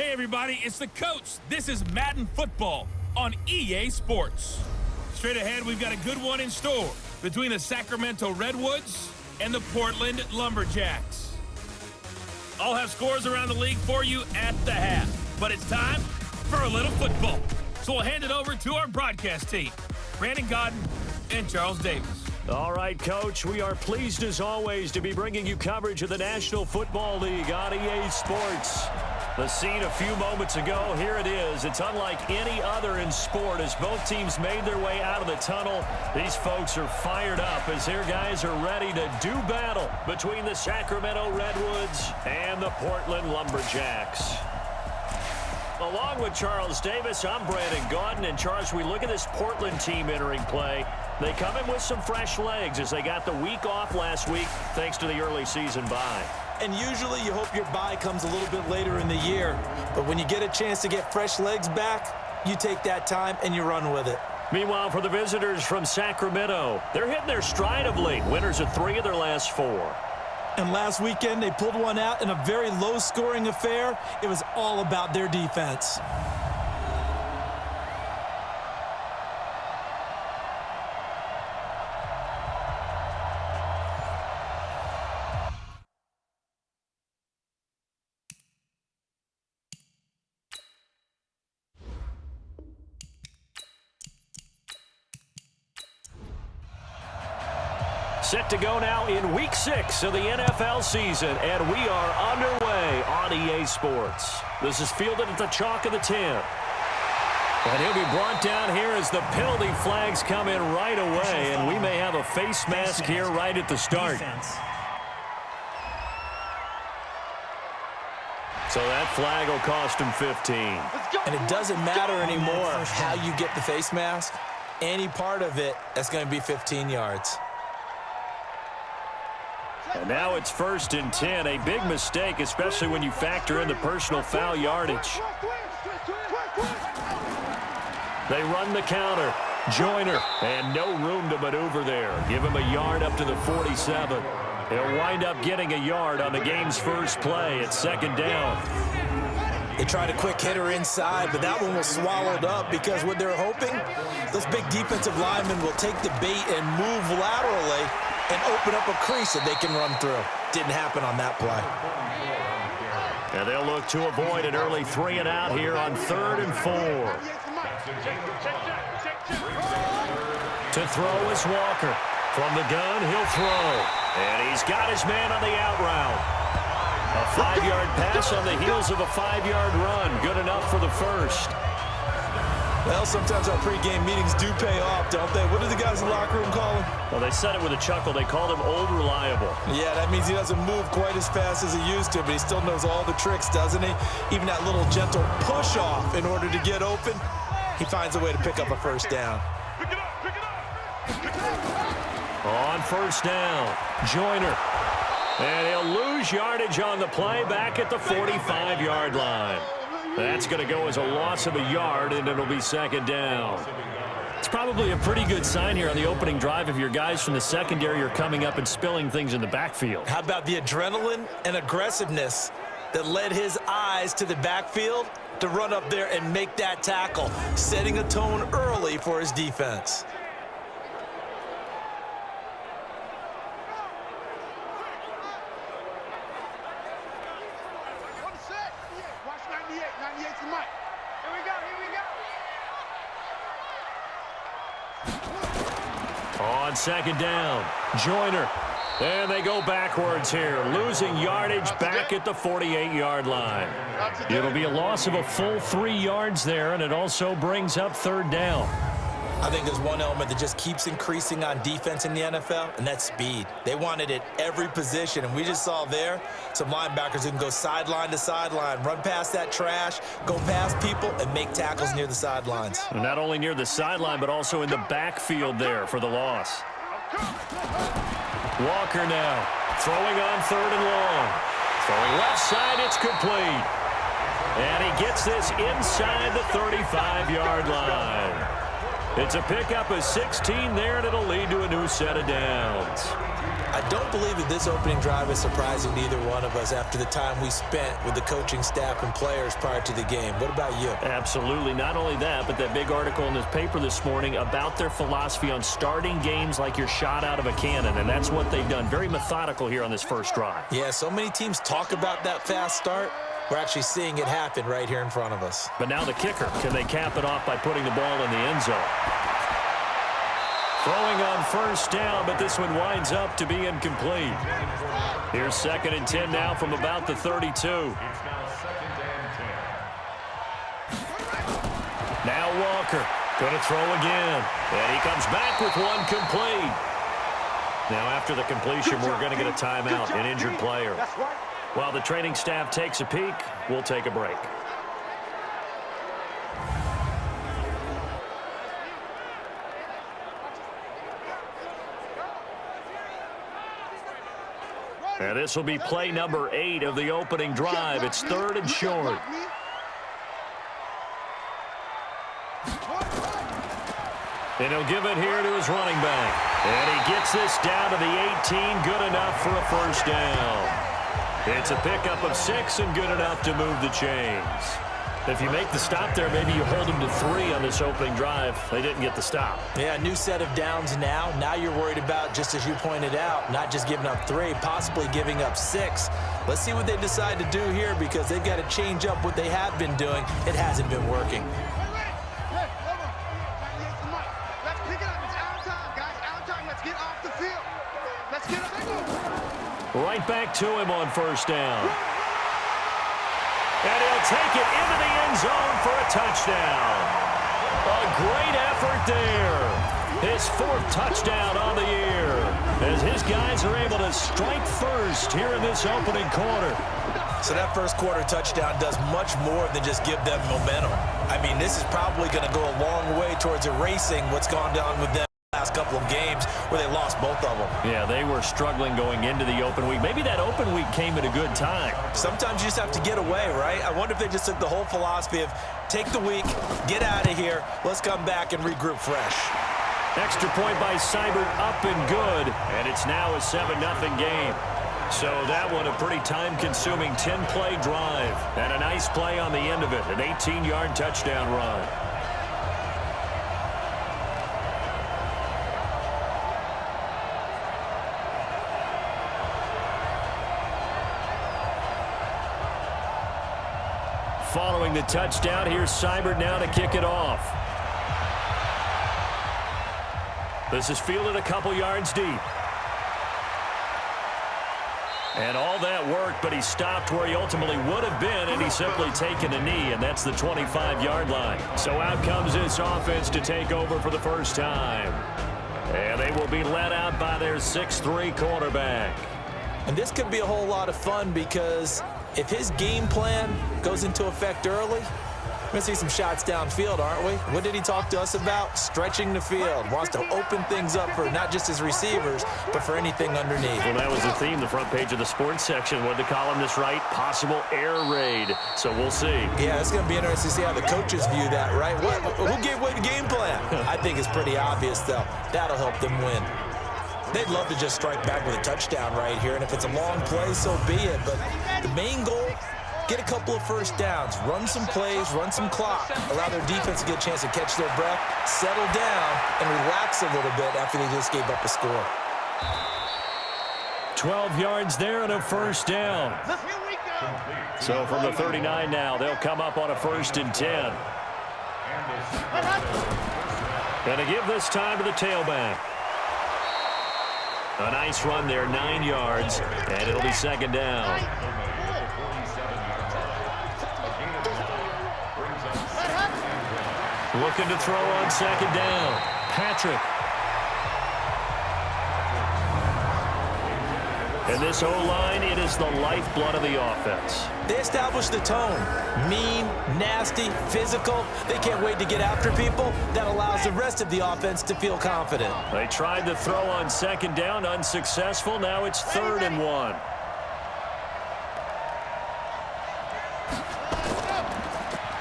Hey everybody, it's the coach. This is Madden Football on EA Sports. Straight ahead, we've got a good one in store between the Sacramento Redwoods and the Portland Lumberjacks. I'll have scores around the league for you at the half, but it's time for a little football. So we'll hand it over to our broadcast team, Brandon Godden and Charles Davis. All right, Coach, we are pleased as always to be bringing you coverage of the National Football League on EA Sports. The scene a few moments ago, here it is. It's unlike any other in sport as both teams made their way out of the tunnel. These folks are fired up as their guys are ready to do battle between the Sacramento Redwoods and the Portland Lumberjacks. Along with Charles Davis, I'm Brandon Godden. And Charles, we look at this Portland team entering play. They come in with some fresh legs as they got the week off last week thanks to the early season bye. And usually you hope your bye comes a little bit later in the year. But when you get a chance to get fresh legs back, you take that time and you run with it. Meanwhile, for the visitors from Sacramento, they're hitting their stride of late. Winners of 3 of their last 4. And last weekend, they pulled one out in a very low-scoring affair. It was all about their defense. Set to go now in Week 6 of the NFL season, and we are underway on EA Sports. This is fielded at the chalk of the 10. And he'll be brought down here as the penalty flags come in right away, and we may have a face mask here right at the start. So that flag will cost him 15. And it doesn't matter anymore how you get the face mask. Any part of it, that's going to be 15 yards. And now it's 1st and 10, a big mistake, especially when you factor in the personal foul yardage. They run the counter. Joyner, and no room to maneuver there. Give him a yard up to the 47. He'll wind up getting a yard on the game's first play at 2nd down. They tried a quick hitter inside, but that one was swallowed up because what they're hoping, those big defensive linemen will take the bait and move laterally and open up a crease that they can run through. Didn't happen on that play. And they'll look to avoid an early 3 and out here on 3rd and 4. To throw is Walker. From the gun, he'll throw. And he's got his man on the out route. A 5-yard pass on the heels of a 5-yard run. Good enough for the first. Well, sometimes our pregame meetings do pay off, don't they? What do the guys in the locker room call him? Well, they said it with a chuckle. They called him Old Reliable. Yeah, that means he doesn't move quite as fast as he used to, but he still knows all the tricks, doesn't he? Even that little gentle push-off in order to get open, he finds a way to pick up a first down. On 1st down, Joyner. And he'll lose yardage on the play back at the 45-yard line. That's going to go as a loss of a yard, and it'll be 2nd down. It's probably a pretty good sign here on the opening drive if your guys from the secondary are coming up and spilling things in the backfield. How about the adrenaline and aggressiveness that led his eyes to the backfield to run up there and make that tackle, setting a tone early for his defense. On 2nd down, Joyner. And they go backwards here, losing yardage back at the 48-yard line. It'll be a loss of a full 3 yards there, and it also brings up 3rd down. I think there's one element that just keeps increasing on defense in the NFL, and that's speed. They want it at every position, and we just saw there some linebackers who can go sideline to sideline, run past that trash, go past people, and make tackles near the sidelines. And not only near the sideline, but also in the backfield there for the loss. Walker now, throwing on 3rd and long. Throwing left side, it's complete. And he gets this inside the 35-yard line. It's a pickup of 16 there, and it'll lead to a new set of downs. I don't believe that this opening drive is surprising to either one of us after the time we spent with the coaching staff and players prior to the game. What about you? Absolutely. Not only that, but that big article in this paper this morning about their philosophy on starting games like you're shot out of a cannon, and that's what they've done. Very methodical here on this first drive. Yeah, so many teams talk about that fast start. We're actually seeing it happen right here in front of us. But now the kicker. Can they cap it off by putting the ball in the end zone? Throwing on first down, but this one winds up to be incomplete. Here's 2nd and 10 now from about the 32. Now Walker going to throw again. And he comes back with one complete. Now after the completion, we're going to get a timeout, an injured player. While the training staff takes a peek, we'll take a break. And this will be play number 8 of the opening drive. It's 3rd and short. And he'll give it here to his running back. And he gets this down to the 18, good enough for a first down. It's a pickup of 6 and good enough to move the chains. If you make the stop there, maybe you hold them to 3 on this opening drive. They didn't get the stop. Yeah, new set of downs now. Now you're worried about, just as you pointed out, not just giving up 3, possibly giving up 6. Let's see what they decide to do here because they've got to change up what they have been doing. It hasn't been working. Let's pick it up. It's our time, guys. Our time. Let's get off the field. Let's get up. Right back to him on first down. And he'll take it into the end zone for a touchdown. A great effort there. His 4th touchdown on the year as his guys are able to strike first here in this opening quarter. So that first quarter touchdown does much more than just give them momentum. I mean, this is probably going to go a long way towards erasing what's gone down with them last couple of games where they lost both of them. Yeah, they were struggling going into the open week. Maybe that open week came at a good time. Sometimes you just have to get away, right? I wonder if they just took the whole philosophy of take the week, get out of here, let's come back and regroup fresh. Extra point by Seibert, up and good, and it's now a 7-0 game. So that one a pretty time-consuming 10-play drive, and a nice play on the end of it, an 18-yard touchdown run. Following the touchdown, here's Seibert now to kick it off. This is fielded a couple yards deep. And all that worked, but he stopped where he ultimately would have been, and he's simply taken a knee, and that's the 25-yard line. So out comes this offense to take over for the first time. And they will be led out by their 6'3" quarterback. And this could be a whole lot of fun because if his game plan goes into effect early, we're going to see some shots downfield, aren't we? What did he talk to us about? Stretching the field. Wants to open things up for not just his receivers, but for anything underneath. Well, that was the theme, the front page of the sports section. What did the columnist write? Possible air raid. So we'll see. Yeah, it's going to be interesting to see how the coaches view that, right? Who gave away the game plan? I think it's pretty obvious, though. That'll help them win. They'd love to just strike back with a touchdown right here, and if it's a long play, so be it. But the main goal, get a couple of first downs, run some plays, run some clock, allow their defense to get a chance to catch their breath, settle down, and relax a little bit after they just gave up a score. 12 yards there and a first down. So from the 39 now, they'll come up on a 1st and 10. And to give this time to the tailback. A nice run there, 9 yards, and it'll be 2nd down. Looking to throw on 2nd down. Patrick. And this O-line, it is the lifeblood of the offense. They establish the tone. Mean, nasty, physical. They can't wait to get after people. That allows the rest of the offense to feel confident. They tried to throw on 2nd down, unsuccessful. Now it's 3rd and 1.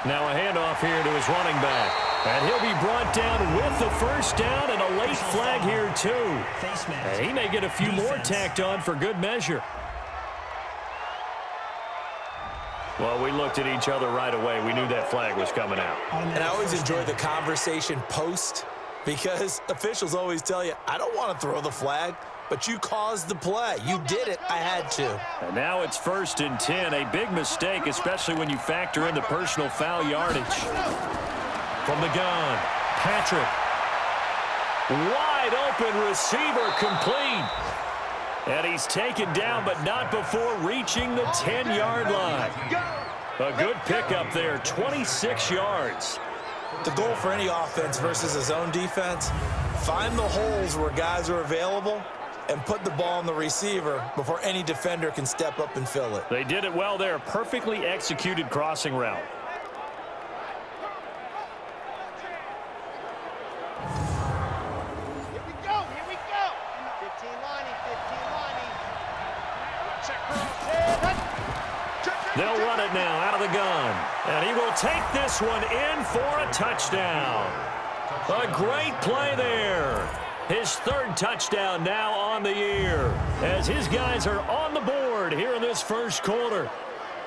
Now a handoff here to his running back. And he'll be brought down with the first down and a late flag here, too. And he may get a few more tacked on for good measure. Well, we looked at each other right away. We knew that flag was coming out. And I always enjoy the conversation post because officials always tell you, I don't want to throw the flag, but you caused the play. You did it. I had to. And now it's 1st and 10. A big mistake, especially when you factor in the personal foul yardage. From the gun, Patrick. Wide open receiver complete. And he's taken down, but not before reaching the 10-yard line. A good pickup there, 26 yards. The goal for any offense versus his own defense, find the holes where guys are available and put the ball on the receiver before any defender can step up and fill it. They did it well there. Perfectly executed crossing route. Here we go. 15 lining. They'll run it now out of the gun. And he will take this one in for a touchdown. A great play there. His 3rd touchdown now on the year as his guys are on the board here in this first quarter.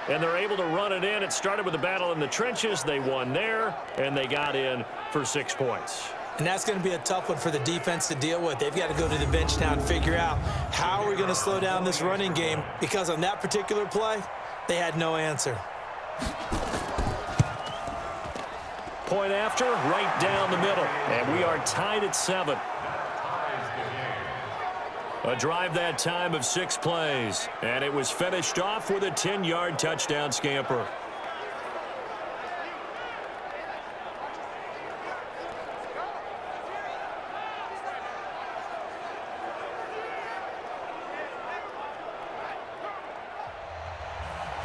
And they're able to run it in. It started with a battle in the trenches. They won there, and they got in for 6 points. And that's going to be a tough one for the defense to deal with. They've got to go to the bench now and figure out how are we going to slow down this running game, because on that particular play, they had no answer. Point after, right down the middle. And we are tied at 7. A drive that time of 6 plays. And it was finished off with a 10-yard touchdown scamper.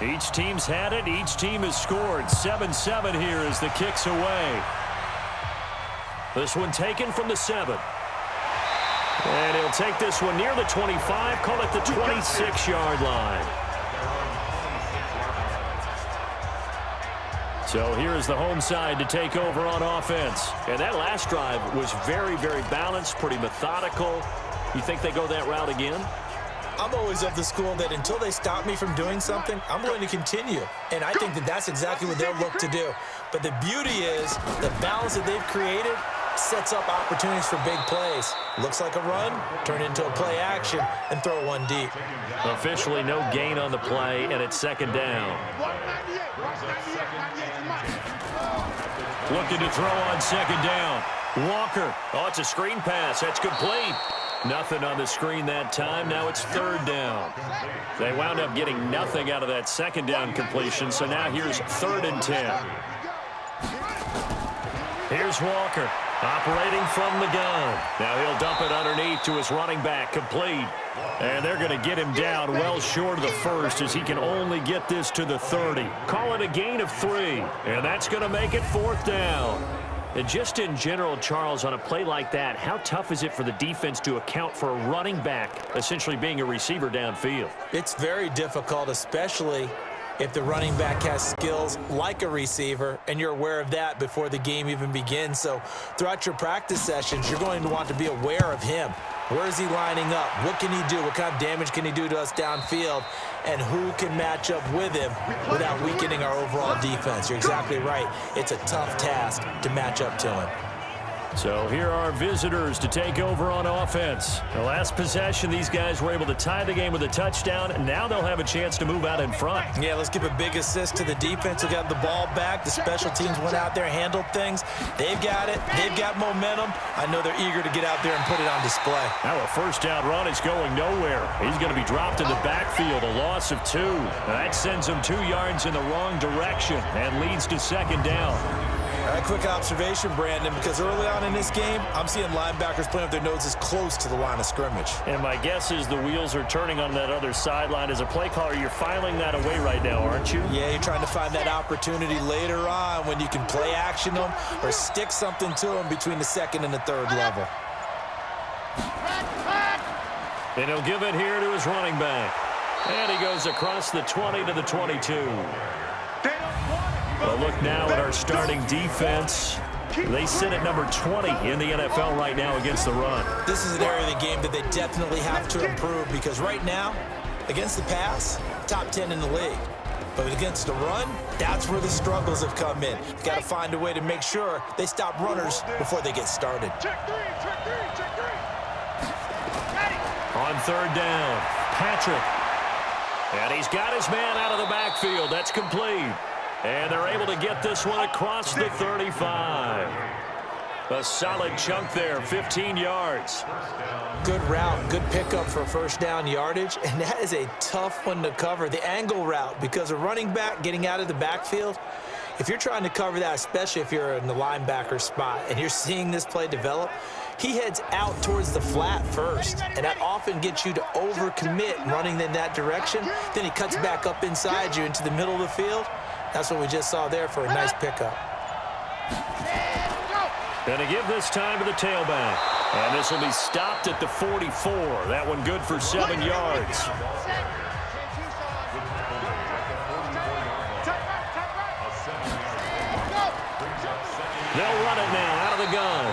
Each team's had it. Each team has scored. 7-7 here as the kick's away. This one taken from the 7. And he'll take this one near the 25. Call it the 26-yard line. So here's the home side to take over on offense. And that last drive was very, very balanced, pretty methodical. You think they go that route again? I'm always of the school that until they stop me from doing something, I'm going to continue. And I think that that's exactly what they'll look to do. But the beauty is the balance that they've created sets up opportunities for big plays. Looks like a run, turn into a play action, and throw one deep. Officially no gain on the play, and it's 2nd down. Looking to throw on 2nd down. Walker. Oh, it's a screen pass. That's complete. Nothing on the screen that time. Now it's 3rd down. They wound up getting nothing out of that 2nd down completion, so now here's 3rd and 10. Here's Walker operating from the gun. Now he'll dump it underneath to his running back, complete. And they're going to get him down well short of the 1st as he can only get this to the 30. Call it a gain of 3, and that's going to make it 4th down. And just in general, Charles, on a play like that, how tough is it for the defense to account for a running back essentially being a receiver downfield? It's very difficult, especially if the running back has skills like a receiver, and you're aware of that before the game even begins. So throughout your practice sessions, you're going to want to be aware of him. Where is he lining up? What can he do? What kind of damage can he do to us downfield? And who can match up with him without weakening our overall defense? You're exactly right. It's a tough task to match up to him. So here are visitors to take over on offense. The last possession, these guys were able to tie the game with a touchdown, and now they'll have a chance to move out in front. Yeah, let's give a big assist to the defense who got the ball back. The special teams went out there, handled things. They've got it. They've got momentum. I know they're eager to get out there and put it on display. Now a 1st down run is going nowhere. He's going to be dropped in the backfield, a loss of 2. That sends him 2 yards in the wrong direction and leads to 2nd down. A quick observation, Brandon, because early on in this game, I'm seeing linebackers playing with their noses close to the line of scrimmage. And my guess is the wheels are turning on that other sideline. As a play caller, you're filing that away right now, aren't you? Yeah, you're trying to find that opportunity later on when you can play action them or stick something to them between the 2nd and the 3rd level. And he'll give it here to his running back. And he goes across the 20 to the 22. Well, look now at our starting defense. They sit at number 20 in the NFL right now against the run. This is an area of the game that they definitely have to improve because right now, against the pass, top 10 in the league. But against the run, that's where the struggles have come in. You've got to find a way to make sure they stop runners before they get started. Check three. On third down, Patrick. And he's got his man out of the backfield. That's complete. And they're able to get this one across the 35. A solid chunk there, 15 yards. Good route, good pickup for first down yardage, and that is a tough one to cover, the angle route, because a running back getting out of the backfield, if you're trying to cover that, especially if you're in the linebacker spot and you're seeing this play develop, he heads out towards the flat first, and that often gets you to overcommit running in that direction. Then he cuts back up inside you into the middle of the field. That's what we just saw there for a nice pickup. And to give this time to the tailback. And this will be stopped at the 44. That one good for 7 yards. They'll run it now out of the gun.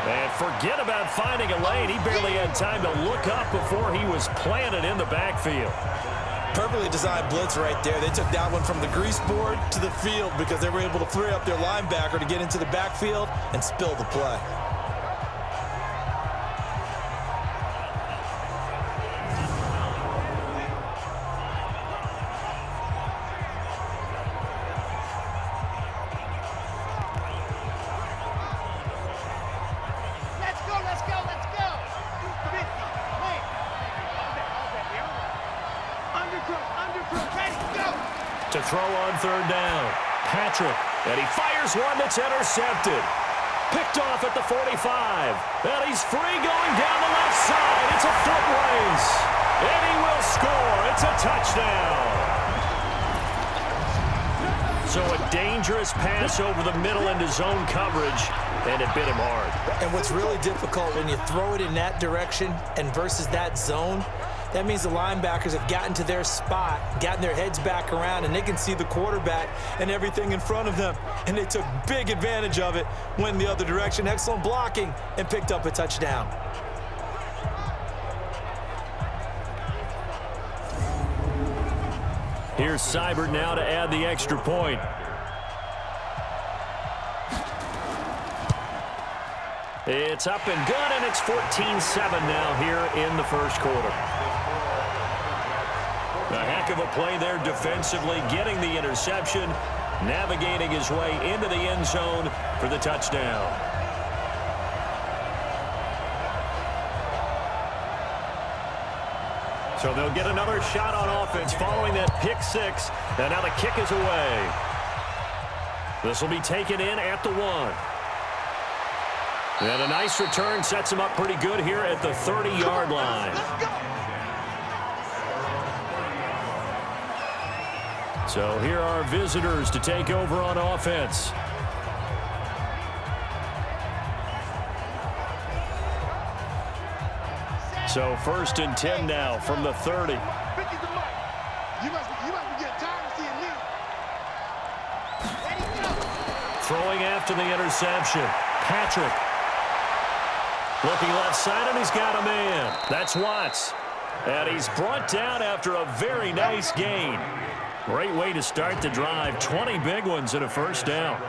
And forget about finding a lane. He barely had time to look up before he was planted in the backfield. Perfectly designed blitz right there. They took that one from the grease board to the field because they were able to free up their linebacker to get into the backfield and spill the play. To throw on third down, Patrick, and he fires one that's intercepted. Picked off at the 45, and he's free going down the left side. It's a foot race, and he will score. It's a touchdown. So a dangerous pass over the middle into zone coverage, and it bit him hard. And what's really difficult when you throw it in that direction and versus that zone, that means the linebackers have gotten to their spot, gotten their heads back around, and they can see the quarterback and everything in front of them. And they took big advantage of it, went the other direction, excellent blocking, and picked up a touchdown. Here's Seibert now to add the extra point. It's up and good, and it's 14-7 now here in the first quarter. A heck of a play there defensively, getting the interception, navigating his way into the end zone for the touchdown. So they'll get another shot on offense following that pick six, and now the kick is away. This will be taken in at the 1. And a nice return sets him up pretty good here at the 30-yard line. So here are visitors to take over on offense. So 1st and 10 now from the 30. You must be getting tired of seeing me. Throwing after the interception. Patrick. Looking left side, and he's got a man. That's Watts. And he's brought down after a very nice gain. Great way to start the drive. 20 big ones and a first down.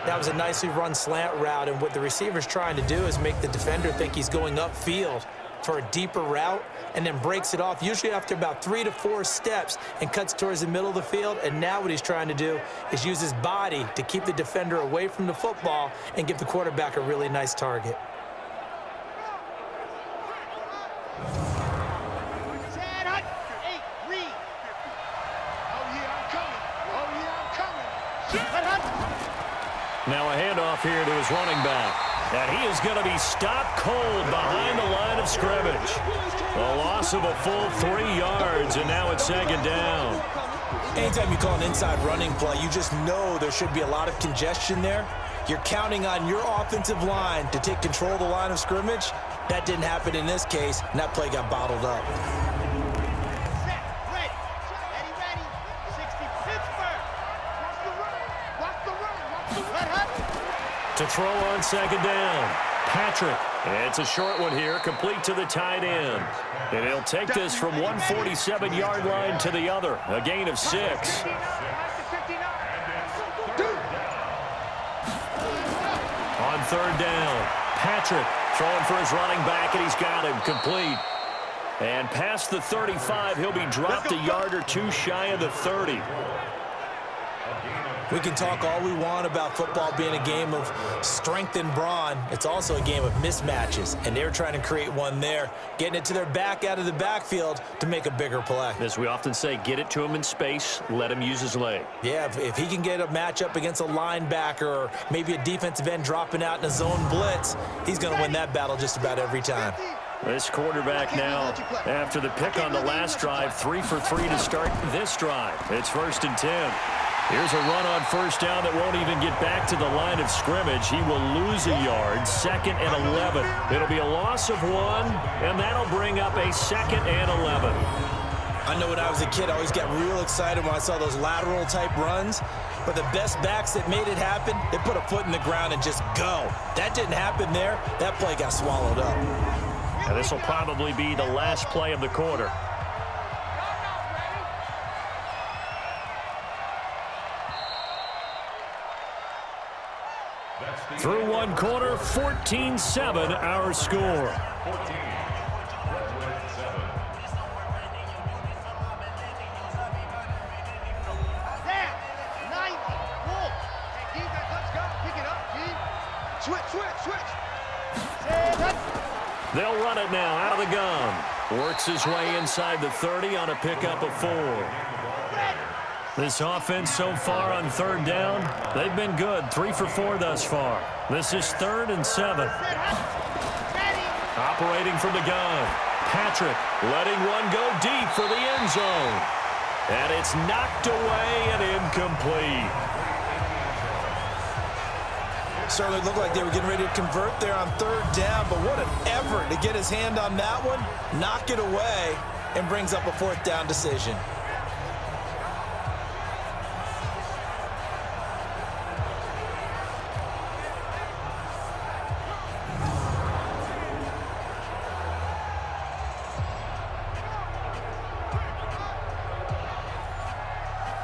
That was a nicely run slant route, and what the receiver's trying to do is make the defender think he's going upfield for a deeper route and then breaks it off, usually after about 3 to 4 steps, and cuts towards the middle of the field. And now what he's trying to do is use his body to keep the defender away from the football and give the quarterback a really nice target. Now a handoff here to his running back. And he is going to be stopped cold behind the line of scrimmage. A loss of a full 3 yards, and now it's 2nd down. Anytime you call an inside running play, you just know there should be a lot of congestion there. You're counting on your offensive line to take control of the line of scrimmage. That didn't happen in this case, and that play got bottled up. To throw on second down. Patrick. It's a short one here, complete to the tight end. And he'll take this from 147-yard line to the other. A gain of 6. On third down, Patrick throwing for his running back, and he's got him complete. And past the 35, he'll be dropped a yard or two shy of the 30. We can talk all we want about football being a game of strength and brawn. It's also a game of mismatches, and they're trying to create one there, getting it to their back out of the backfield to make a bigger play. As we often say, get it to him in space, let him use his leg. Yeah, if he can get a matchup against a linebacker or maybe a defensive end dropping out in a zone blitz, he's going to win that battle just about every time. This quarterback now, after the pick on the last drive, 3 for 3 to start this drive. It's 1st and 10. Here's a run on first down that won't even get back to the line of scrimmage. He will lose a yard, 2nd and 11. It'll be a loss of 1, and that'll bring up a 2nd and 11. I know when I was a kid, I always got real excited when I saw those lateral-type runs. But the best backs that made it happen, they put a foot in the ground and just go. That didn't happen there. That play got swallowed up. And this will probably be the last play of the quarter. Through one quarter, 14-7 our score. Down, 90, pull. Hey, defense, let's go. Pick it up, G. Switch. They'll run it now out of the gun. Works his way inside the 30 on a pickup of 4. This offense so far on third down, they've been good. 3 for 4 thus far. This is 3rd and 7. Operating from the gun. Patrick letting one go deep for the end zone. And it's knocked away and incomplete. Certainly looked like they were getting ready to convert there on third down, but what an effort to get his hand on that one, knock it away, and brings up a 4th down decision.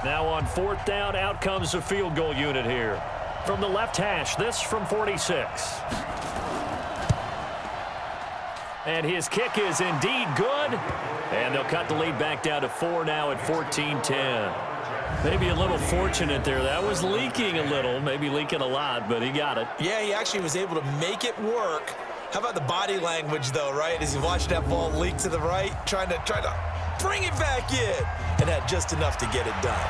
Now on 4th down, out comes the field goal unit here. From the left hash, this from 46. And his kick is indeed good. And they'll cut the lead back down to 4 now at 14-10. Maybe a little fortunate there. That was leaking a little, maybe leaking a lot, but he got it. Yeah, he actually was able to make it work. How about the body language, though, right? As he watched that ball leak to the right, trying to bring it back in, and had just enough to get it done.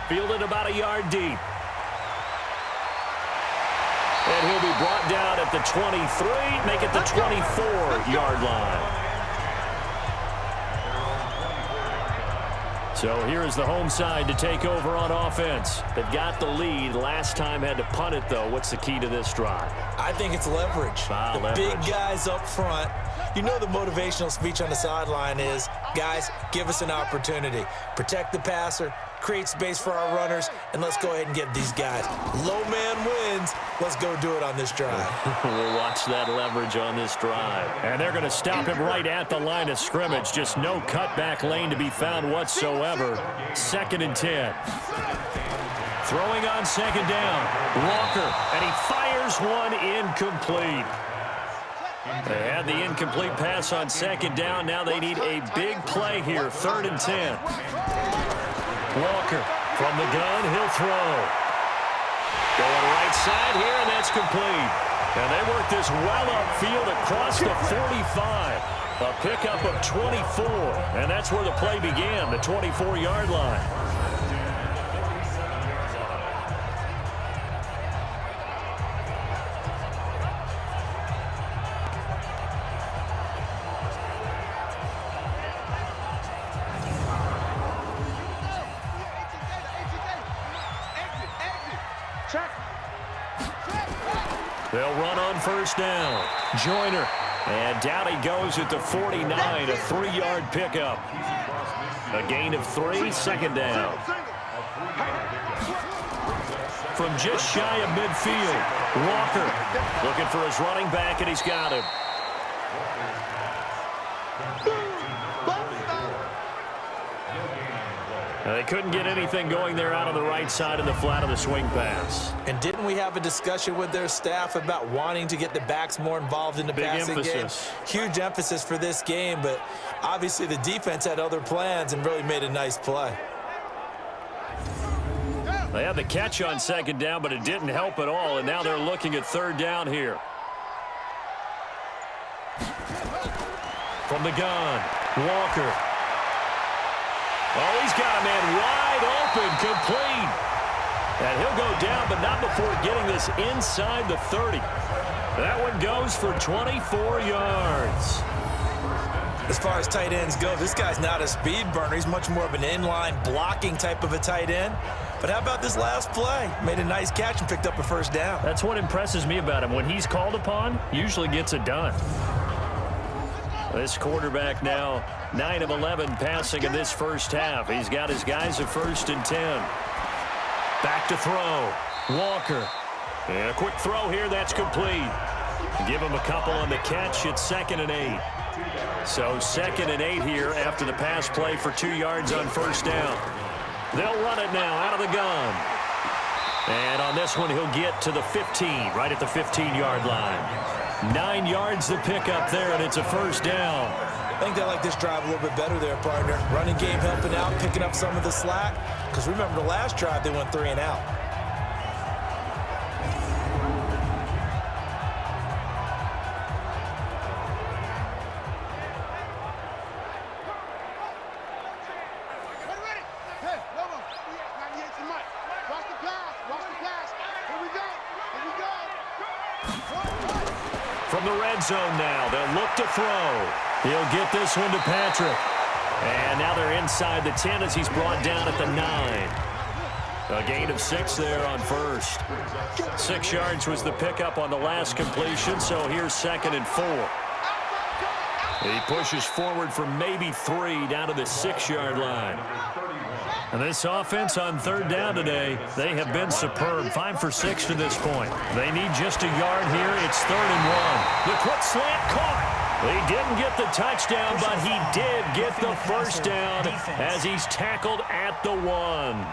Fielded about a yard deep. And he'll be brought down at the 23, make it the 24-yard line. So here's the home side to take over on offense. They've got the lead. Last time had to punt it, though. What's the key to this drive? I think it's leverage. Leverage. Big guys up front. You know the motivational speech on the sideline is, guys, give us an opportunity. Protect the passer, create space for our runners, and let's go ahead and get these guys. Low man wins. Let's go do it on this drive. We'll watch that leverage on this drive. And they're going to stop him right at the line of scrimmage. Just no cutback lane to be found whatsoever. 2nd and 10. Throwing on second down. Walker, and he fires one incomplete. They had the incomplete pass on second down. Now they need a big play here. 3rd and 10. Walker from the gun. He'll throw. Going right side here, and that's complete. And they work this well upfield across the 45. A pickup of 24. And that's where the play began, the 24-yard line. They'll run on first down. Joyner. And down he goes at the 49, a 3-yard pickup. A gain of 3, 2nd down. from just shy of midfield. Walker looking for his running back, and he's got him. They couldn't get anything going there out on the right side of the flat of the swing pass. And didn't we have a discussion with their staff about wanting to get the backs more involved in the passing game? Huge emphasis for this game, but obviously the defense had other plans and really made a nice play. They had the catch on second down, but it didn't help at all, and now they're looking at third down here. From the gun, Walker. Oh, he's got a man wide open, complete. And he'll go down, but not before getting this inside the 30. That one goes for 24 yards. As far as tight ends go, this guy's not a speed burner. He's much more of an inline blocking type of a tight end. But how about this last play? Made a nice catch and picked up a first down. That's what impresses me about him. When he's called upon, usually gets it done. This quarterback now 9 of 11 passing in this first half. He's got his guys at 1st and 10. Back to throw. Walker. And a quick throw here. That's complete. Give him a couple on the catch. It's 2nd and 8. So 2nd and 8 here after the pass play for 2 yards on first down. They'll run it now out of the gun. And on this one, he'll get to the 15, right at the 15-yard line. 9 yards to pick up there, and it's a first down. I think they like this drive a little bit better there, partner. Running game helping out, picking up some of the slack. Because remember the last drive, they went 3 and out. From the red zone now, they'll look to throw. He'll get this one to Patrick. And now they're inside the 10 as he's brought down at the 9. A gain of 6 there on first. 6 yards was the pickup on the last completion, so here's 2nd and 4. He pushes forward for maybe 3 down to the 6-yard line. And this offense on third down today, they have been superb. 5 for 6 to this point. They need just a yard here. It's 3rd and 1. The quick slant caught. He didn't get the touchdown, but he did get the first down as he's tackled at the 1.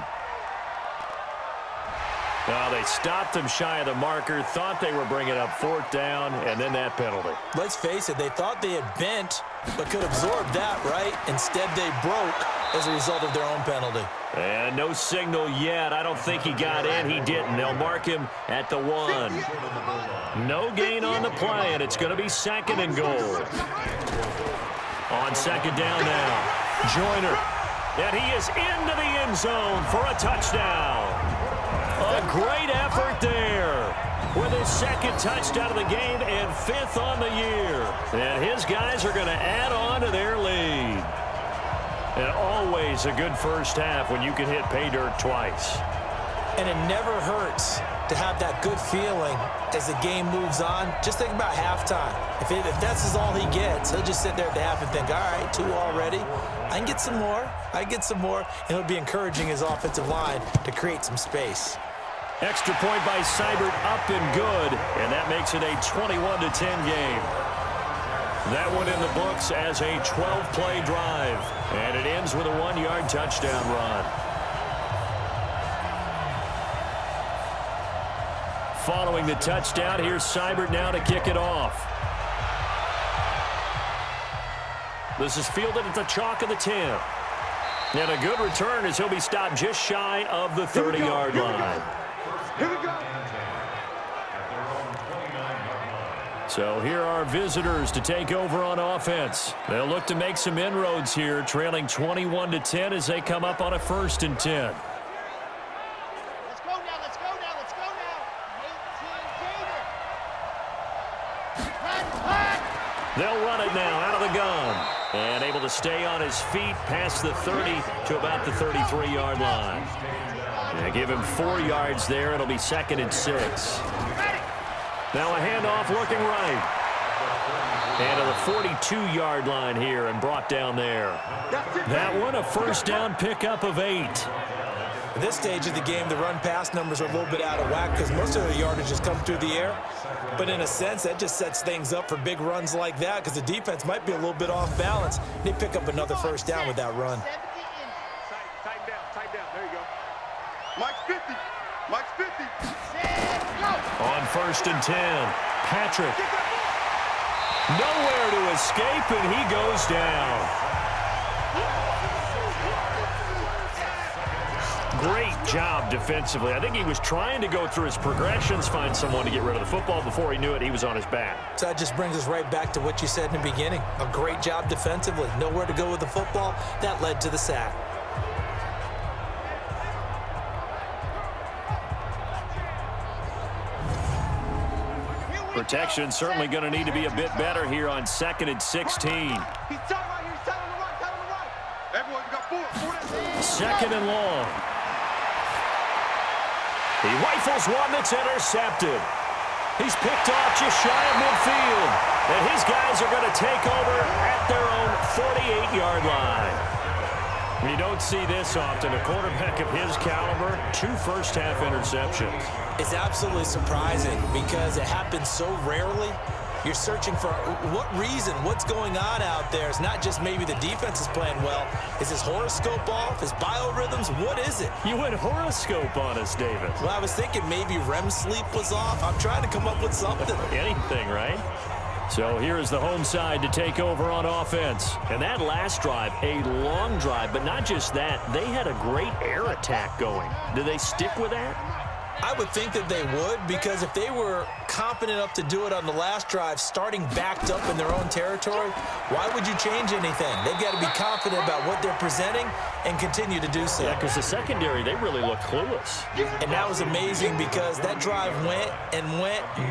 Now they stopped him shy of the marker, thought they were bringing up 4th down, and then that penalty. Let's face it, they thought they had bent, but could absorb that, right? Instead, they broke as a result of their own penalty. And no signal yet. I don't think he got in. He didn't. They'll mark him at the 1. No gain on the play, and it's going to be 2nd and goal. On 2nd down now, Joyner. And he is into the end zone for a touchdown. A great effort there with his 2nd touchdown of the game and 5th on the year. And his guys are going to add on to their lead. And always a good first half when you can hit pay dirt twice. And it never hurts to have that good feeling as the game moves on. Just think about halftime. If that's all he gets, he'll just sit there at the half and think, all right, 2 already. I can get some more. I can get some more. And he'll be encouraging his offensive line to create some space. Extra point by Seibert, up and good. And that makes it a 21-10 game. That one in the books as a 12-play drive. And it ends with a 1-yard touchdown run. Following the touchdown, here's Seibert now to kick it off. This is fielded at the chalk of the 10. And a good return as he'll be stopped just shy of the 30-yard line. Here we go. So here are visitors to take over on offense. They'll look to make some inroads here, trailing 21-10 as they come up on a 1st and 10. Let's go now, let's go now, let's go now. They'll run it now out of the gun. And able to stay on his feet past the 30 to about the 33-yard line. And give him 4 yards there. It'll be 2nd and 6. Now a handoff looking right. And to the 42-yard line here and brought down there. That one a first down pickup of 8. At this stage of the game, the run-pass numbers are a little bit out of whack because most of the yardage has come through the air. But in a sense, that just sets things up for big runs like that because the defense might be a little bit off balance. They pick up another first down with that run. Tighten down. There you go. Mike's 50. Mike's 50. On 1st and 10, Patrick. Nowhere to escape, and he goes down. Great job defensively. I think he was trying to go through his progressions, find someone to get rid of the football. Before he knew it, he was on his back. So that just brings us right back to what you said in the beginning. A great job defensively. Nowhere to go with the football. That led to the sack. Protection certainly going to need to be a bit better here on 2nd and 16. He's tight right here. He's tight on the right. Everyone, you got four. 2nd and long. He rifles one that's intercepted. He's picked off just shy of midfield. And his guys are going to take over at their own 48-yard line. You don't see this often. A quarterback of his caliber, 2 first-half interceptions. It's absolutely surprising because it happens so rarely. You're searching for what reason, what's going on out there. It's not just maybe the defense is playing well. Is his horoscope off? His biorhythms? What is it? You went horoscope on us, David. Well, I was thinking maybe REM sleep was off. I'm trying to come up with something. Anything, right? So here is the home side to take over on offense. And that last drive, a long drive, but not just that. They had a great air attack going. Do they stick with that? I would think that they would, because if they were confident enough to do it on the last drive, starting backed up in their own territory, why would you change anything? They've got to be confident about what they're presenting and continue to do so. Yeah, because the secondary, they really look clueless. And that was amazing because that drive went,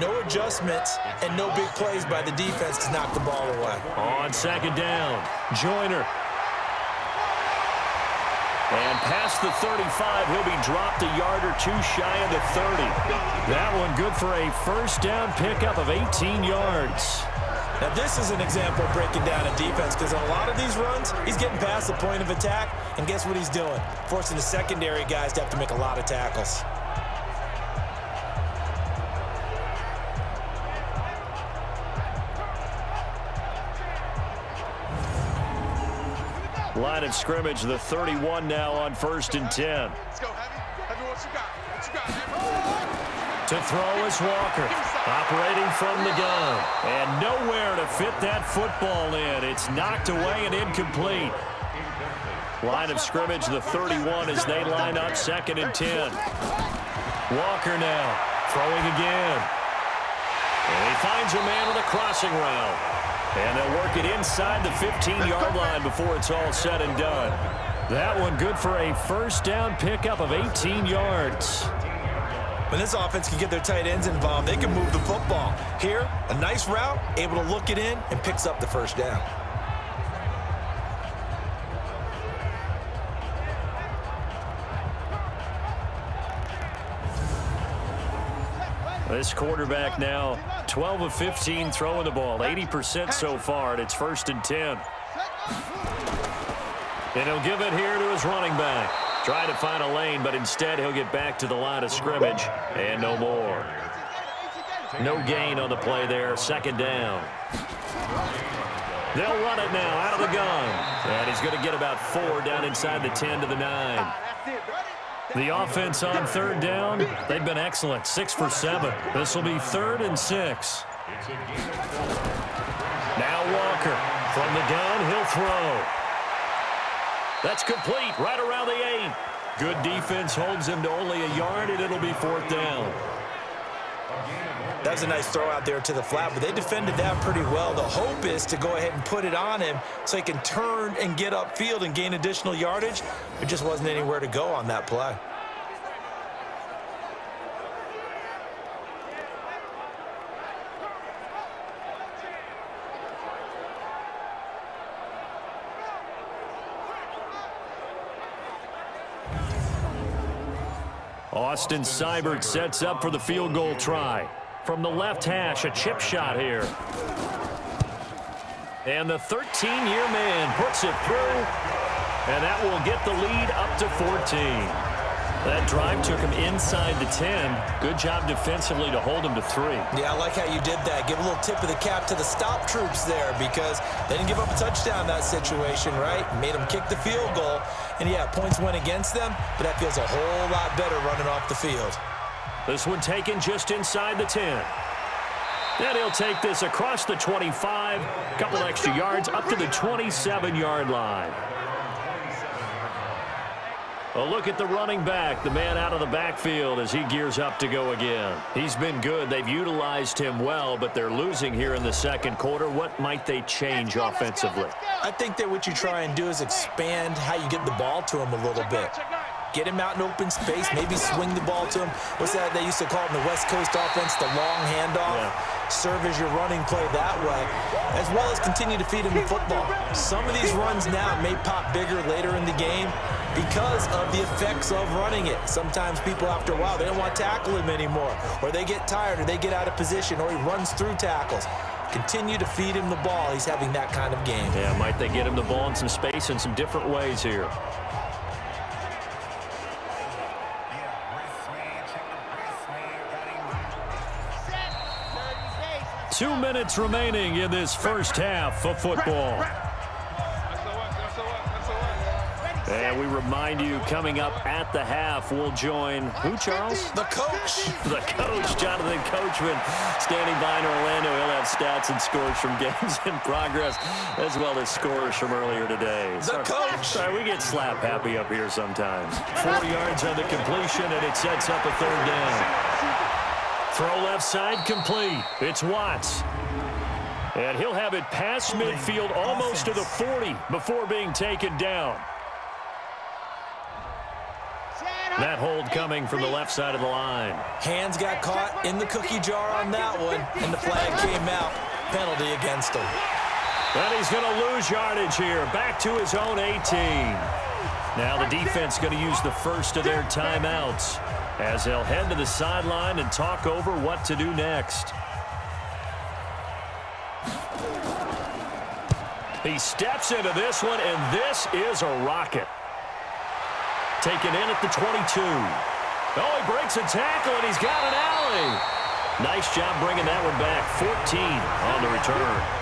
no adjustments, and no big plays by the defense to knock the ball away. On 2nd down, Joyner. And past the 35, he'll be dropped a yard or two shy of the 30. That one good for a first down pickup of 18 yards. Now, this is an example of breaking down a defense because on a lot of these runs, he's getting past the point of attack, and guess what he's doing? Forcing the secondary guys to have to make a lot of tackles. Line of scrimmage, the 31 now on 1st and 10. Let's go, Heavy, what you got? What you got, Heavy? To throw is Walker, operating from the gun. And nowhere to fit that football in. It's knocked away and incomplete. Line of scrimmage, the 31 as they line up 2nd and 10. Walker now, throwing again. And he finds a man with a crossing route. And they'll work it inside the 15-yard line before it's all said and done. That one good for a first down pickup of 18 yards. When this offense can get their tight ends involved, they can move the football. Here, a nice route, able to look it in, and picks up the first down. This quarterback now 12 of 15 throwing the ball, 80% so far, and it's 1st and 10. And he'll give it here to his running back. Try to find a lane, but instead he'll get back to the line of scrimmage, and no more. No gain on the play there, 2nd down. They'll run it now out of the gun. And he's going to get about 4 down inside the 10 to the 9. The offense on 3rd down, they've been excellent, 6 for 7. This will be 3rd and 6. Now Walker from the gun, he'll throw. That's complete right around the 8. Good defense holds him to only a yard, and it'll be 4th down. That was a nice throw out there to the flat, but they defended that pretty well. The hope is to go ahead and put it on him so he can turn and get upfield and gain additional yardage. There just wasn't anywhere to go on that play. Austin Seibert sets up for the field goal try. From the left hash, a chip shot here. And the 13-year man puts it through, and that will get the lead up to 14. That drive took him inside the 10. Good job defensively to hold him to 3. Yeah, I like how you did that. Give a little tip of the cap to the stop troops there because they didn't give up a touchdown in that situation, right? Made them kick the field goal. And, yeah, points went against them, but that feels a whole lot better running off the field. This one taken just inside the 10. And he'll take this across the 25. A couple extra yards up to the 27-yard line. A look at the running back, the man out of the backfield as he gears up to go again. He's been good. They've utilized him well, but they're losing here in the second quarter. What might they change offensively? I think that what you try and do is expand how you get the ball to him a little bit. Get him out in open space, maybe swing the ball to him. What's that they used to call it in the West Coast offense, the long handoff? Yeah. Serve as your running play that way, as well as continue to feed him the football. Some of these runs now may pop bigger later in the game because of the effects of running it. Sometimes people, after a while, they don't want to tackle him anymore, or they get tired, or they get out of position, or he runs through tackles. Continue to feed him the ball. He's having that kind of game. Yeah, might they get him the ball in some space in some different ways here. 2 minutes remaining in this first half of football. And we remind you, coming up at the half, we'll join who, Charles? The coach. The coach, Jonathan Coachman, standing by in Orlando. He'll have stats and scores from games in progress, as well as scores from earlier today. The coach. Sorry, we get slap happy up here sometimes. 4 yards on the completion, and it sets up a third down. Throw left side complete. It's Watts. And he'll have it past midfield almost to the 40 before being taken down. That hold coming from the left side of the line. Hands got caught in the cookie jar on that one, and the flag came out. Penalty against him. And he's going to lose yardage here. Back to his own 18. Now the defense going to use the first of their timeouts as they'll head to the sideline and talk over what to do next. He steps into this one, and this is a rocket. Taken in at the 22. Oh, he breaks a tackle, and he's got an alley. Nice job bringing that one back. 14 on the return.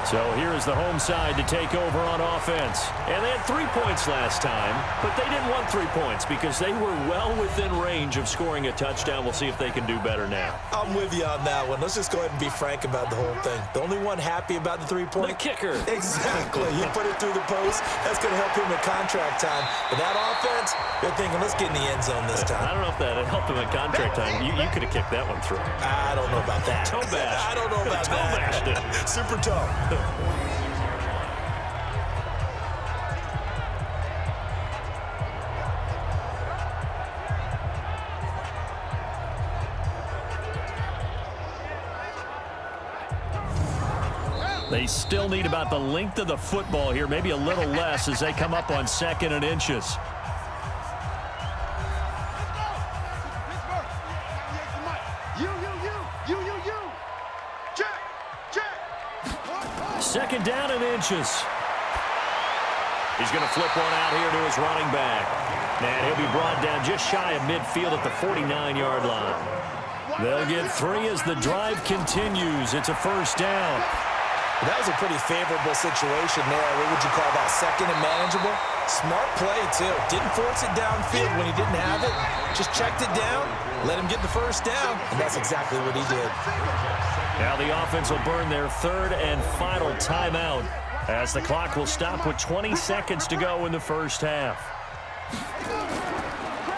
So here is the home side to take over on offense. And they had 3 points last time, but they didn't want 3 points because they were well within range of scoring a touchdown. We'll see if they can do better now. I'm with you on that one. Let's just go ahead and be frank about the whole thing. The only one happy about the 3-point? The kicker. Exactly. You put it through the post. That's going to help him at contract time. But that offense, they're thinking, let's get in the end zone this time. I don't know if that helped him at contract time. You could have kicked that one through. I don't know about that. Toe bash. I don't know about that. Toe bashed it. Super toe. They still need about the length of the football here, maybe a little less as they come up on 2nd and inches. Second down and inches. He's going to flip one out here to his running back. And he'll be brought down just shy of midfield at the 49-yard line. They'll get 3 as the drive continues. It's a first down. That was a pretty favorable situation there. What would you call that? Second and manageable? Smart play, too. Didn't force it downfield when he didn't have it. Just checked it down, let him get the first down, and that's exactly what he did. Now the offense will burn their 3rd and final timeout as the clock will stop with 20 seconds to go in the first half.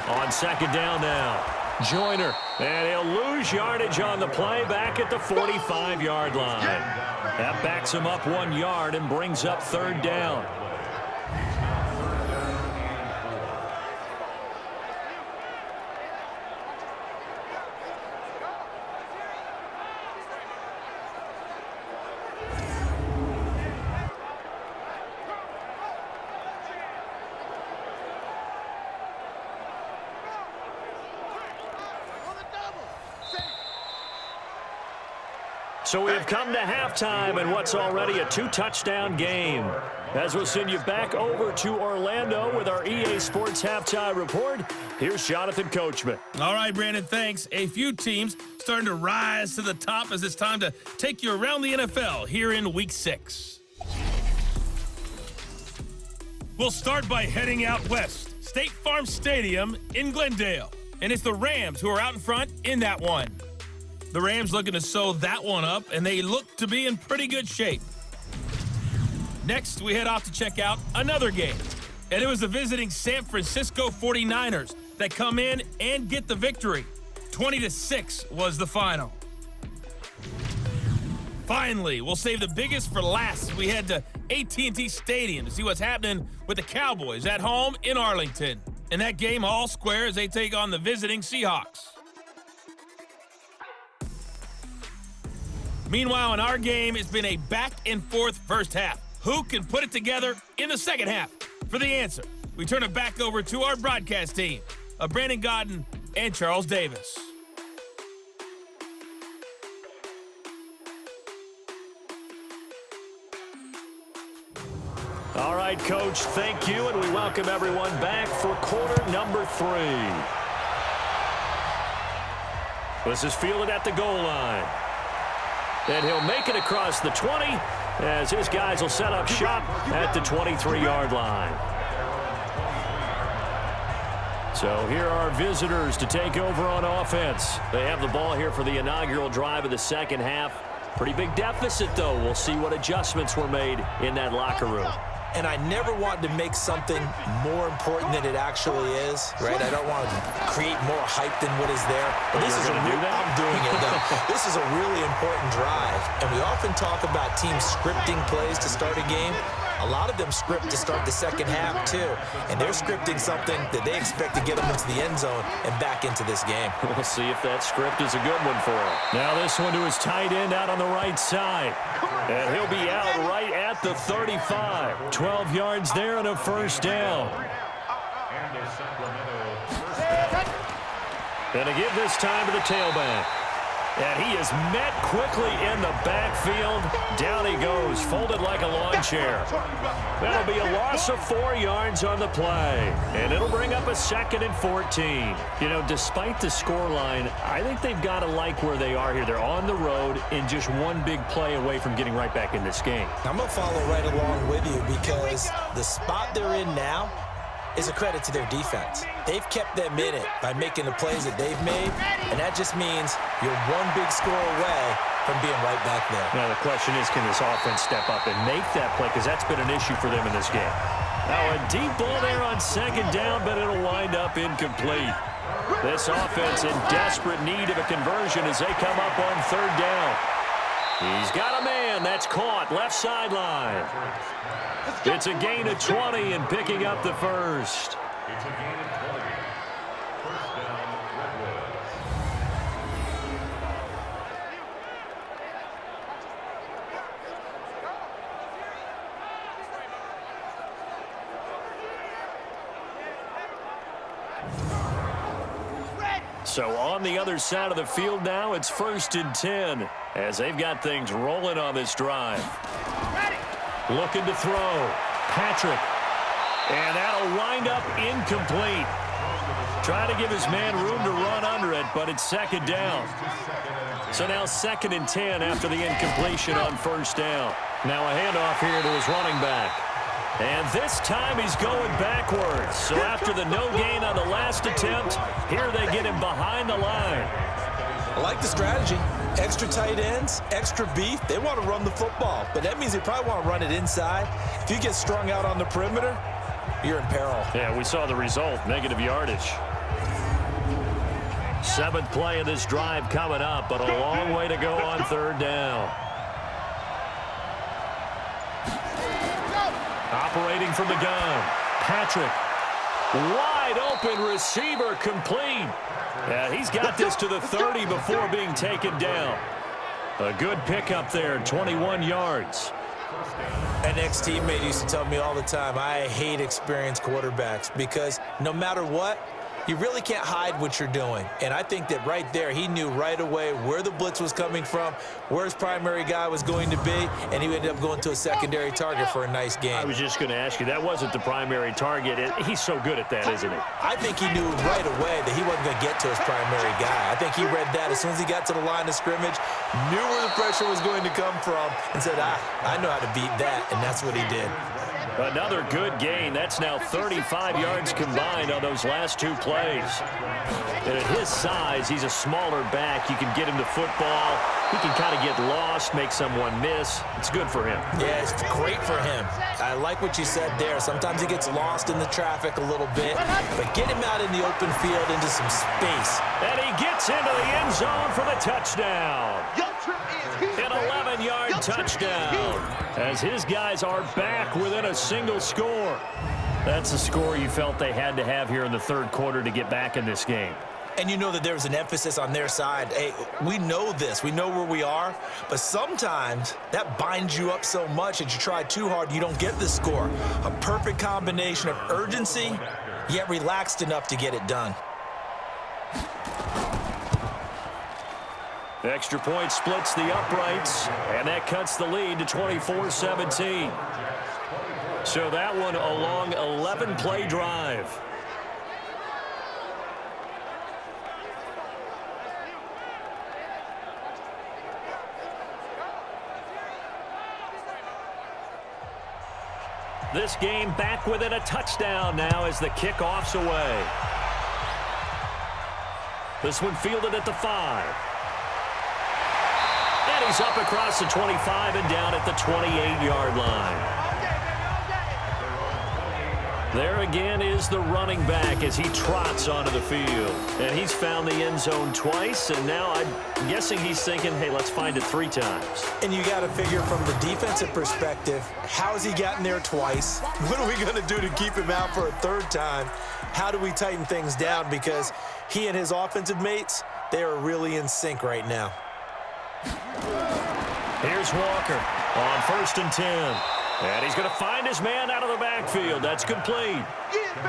On 2nd down now, Joyner, and he'll lose yardage on the play back at the 45-yard line. That backs him up 1 yard and brings up 3rd down. So we have come to halftime in what's already a 2-touchdown game. As we'll send you back over to Orlando with our EA Sports Halftime Report, here's Jonathan Coachman. All right, Brandon, thanks. A few teams starting to rise to the top as it's time to take you around the NFL here in Week 6. We'll start by heading out west, State Farm Stadium in Glendale. And it's the Rams who are out in front in that one. The Rams looking to sew that one up, and they look to be in pretty good shape. Next, we head off to check out another game. And it was the visiting San Francisco 49ers that come in and get the victory. 20-6 was the final. Finally, we'll save the biggest for last as we head to AT&T Stadium to see what's happening with the Cowboys at home in Arlington. And that game all square as they take on the visiting Seahawks. Meanwhile, in our game, it's been a back-and-forth first half. Who can put it together in the second half? For the answer, we turn it back over to our broadcast team of Brandon Godden and Charles Davis. All right, Coach, thank you, and we welcome everyone back for quarter number 3. This is fielded at the goal line. And he'll make it across the 20 as his guys will set up shop at the 23-yard line. So here are our visitors to take over on offense. They have the ball here for the inaugural drive of the second half. Pretty big deficit, though. We'll see what adjustments were made in that locker room. And I never want to make something more important than it actually is, right? I don't want to create more hype than what is there. But this is I'm doing it, though. This is a really important drive. And we often talk about teams scripting plays to start a game. A lot of them script to start the second half, too. And they're scripting something that they expect to get them into the end zone and back into this game. We'll see if that script is a good one for him. Now this one to his tight end out on the right side. And he'll be out right at the 35. 12 yards there and a first down. And to give this time to the tailback. And he is met quickly in the backfield. Down he goes, folded like a lawn chair. That'll be a loss of 4 yards on the play. And it'll bring up a 2nd and 14. You know, despite the scoreline, I think they've got to like where they are here. They're on the road and just one big play away from getting right back in this game. I'm going to follow right along with you because the spot they're in now is a credit to their defense. They've kept them in it by making the plays that they've made, and that just means you're one big score away from being right back there. Now the question is, can this offense step up and make that play? Because that's been an issue for them in this game. Now a deep ball there on second down, but it'll wind up incomplete. This offense in desperate need of a conversion as they come up on third down. He's got a man. That's caught. Left sideline. It's a gain of 20 and picking up the first. It's a gain of 20. First down, Redwoods. So on the other side of the field now, it's 1st and 10 as they've got things rolling on this drive. Looking to throw. Patrick. And that'll wind up incomplete. Trying to give his man room to run under it, but it's second down. So now 2nd and 10 after the incompletion on first down. Now a handoff here to his running back. And this time he's going backwards. So after the no gain on the last attempt, here they get him behind the line. I like the strategy. Extra tight ends, extra beef. They want to run the football, but that means they probably want to run it inside. If you get strung out on the perimeter, you're in peril. Yeah, we saw the result, negative yardage. 7th play of this drive coming up, but a long way to go on third down. Operating from the gun, Patrick. Wide open receiver, complete. Yeah, he's got this to the 30 before being taken down. A good pickup there, 21 yards. An ex-teammate used to tell me all the time, I hate experienced quarterbacks because no matter what, You really can't hide what you're doing. And I think that right there, he knew right away where the blitz was coming from, where his primary guy was going to be, and he ended up going to a secondary target for a nice game. I was just going to ask you, that wasn't the primary target. He's so good at that, isn't he? I think he knew right away that he wasn't going to get to his primary guy. I think he read that as soon as he got to the line of scrimmage, knew where the pressure was going to come from, and said, I know how to beat that, and that's what he did. Another good gain. That's now 35 yards combined on those last two plays. And at his size, he's a smaller back. You can get him the football. He can kind of get lost, make someone miss. It's good for him. Yeah, it's great for him. I like what you said there. Sometimes he gets lost in the traffic a little bit, but get him out in the open field into some space. And he gets into the end zone for the touchdown. An 11-yard touchdown as his guys are back within a single score. That's the score you felt they had to have here in the third quarter to get back in this game. And you know that there's an emphasis on their side. Hey, we know this. We know where we are. But sometimes that binds you up so much that you try too hard, you don't get the score. A perfect combination of urgency, yet relaxed enough to get it done. The extra point splits the uprights, and that cuts the lead to 24-17. So that one a long 11-play drive. This game back within a touchdown now as the kickoff's away. This one fielded at the 5. And he's up across the 25 and down at the 28-yard line. There again is the running back as he trots onto the field. And he's found the end zone twice, and now I'm guessing he's thinking, hey, let's find it 3 times. And you got to figure from the defensive perspective, how has he gotten there twice? What are we going to do to keep him out for a 3rd time? How do we tighten things down? Because he and his offensive mates, they are really in sync right now. Here's Walker on 1st and 10. And he's going to find his man out of the backfield. That's complete.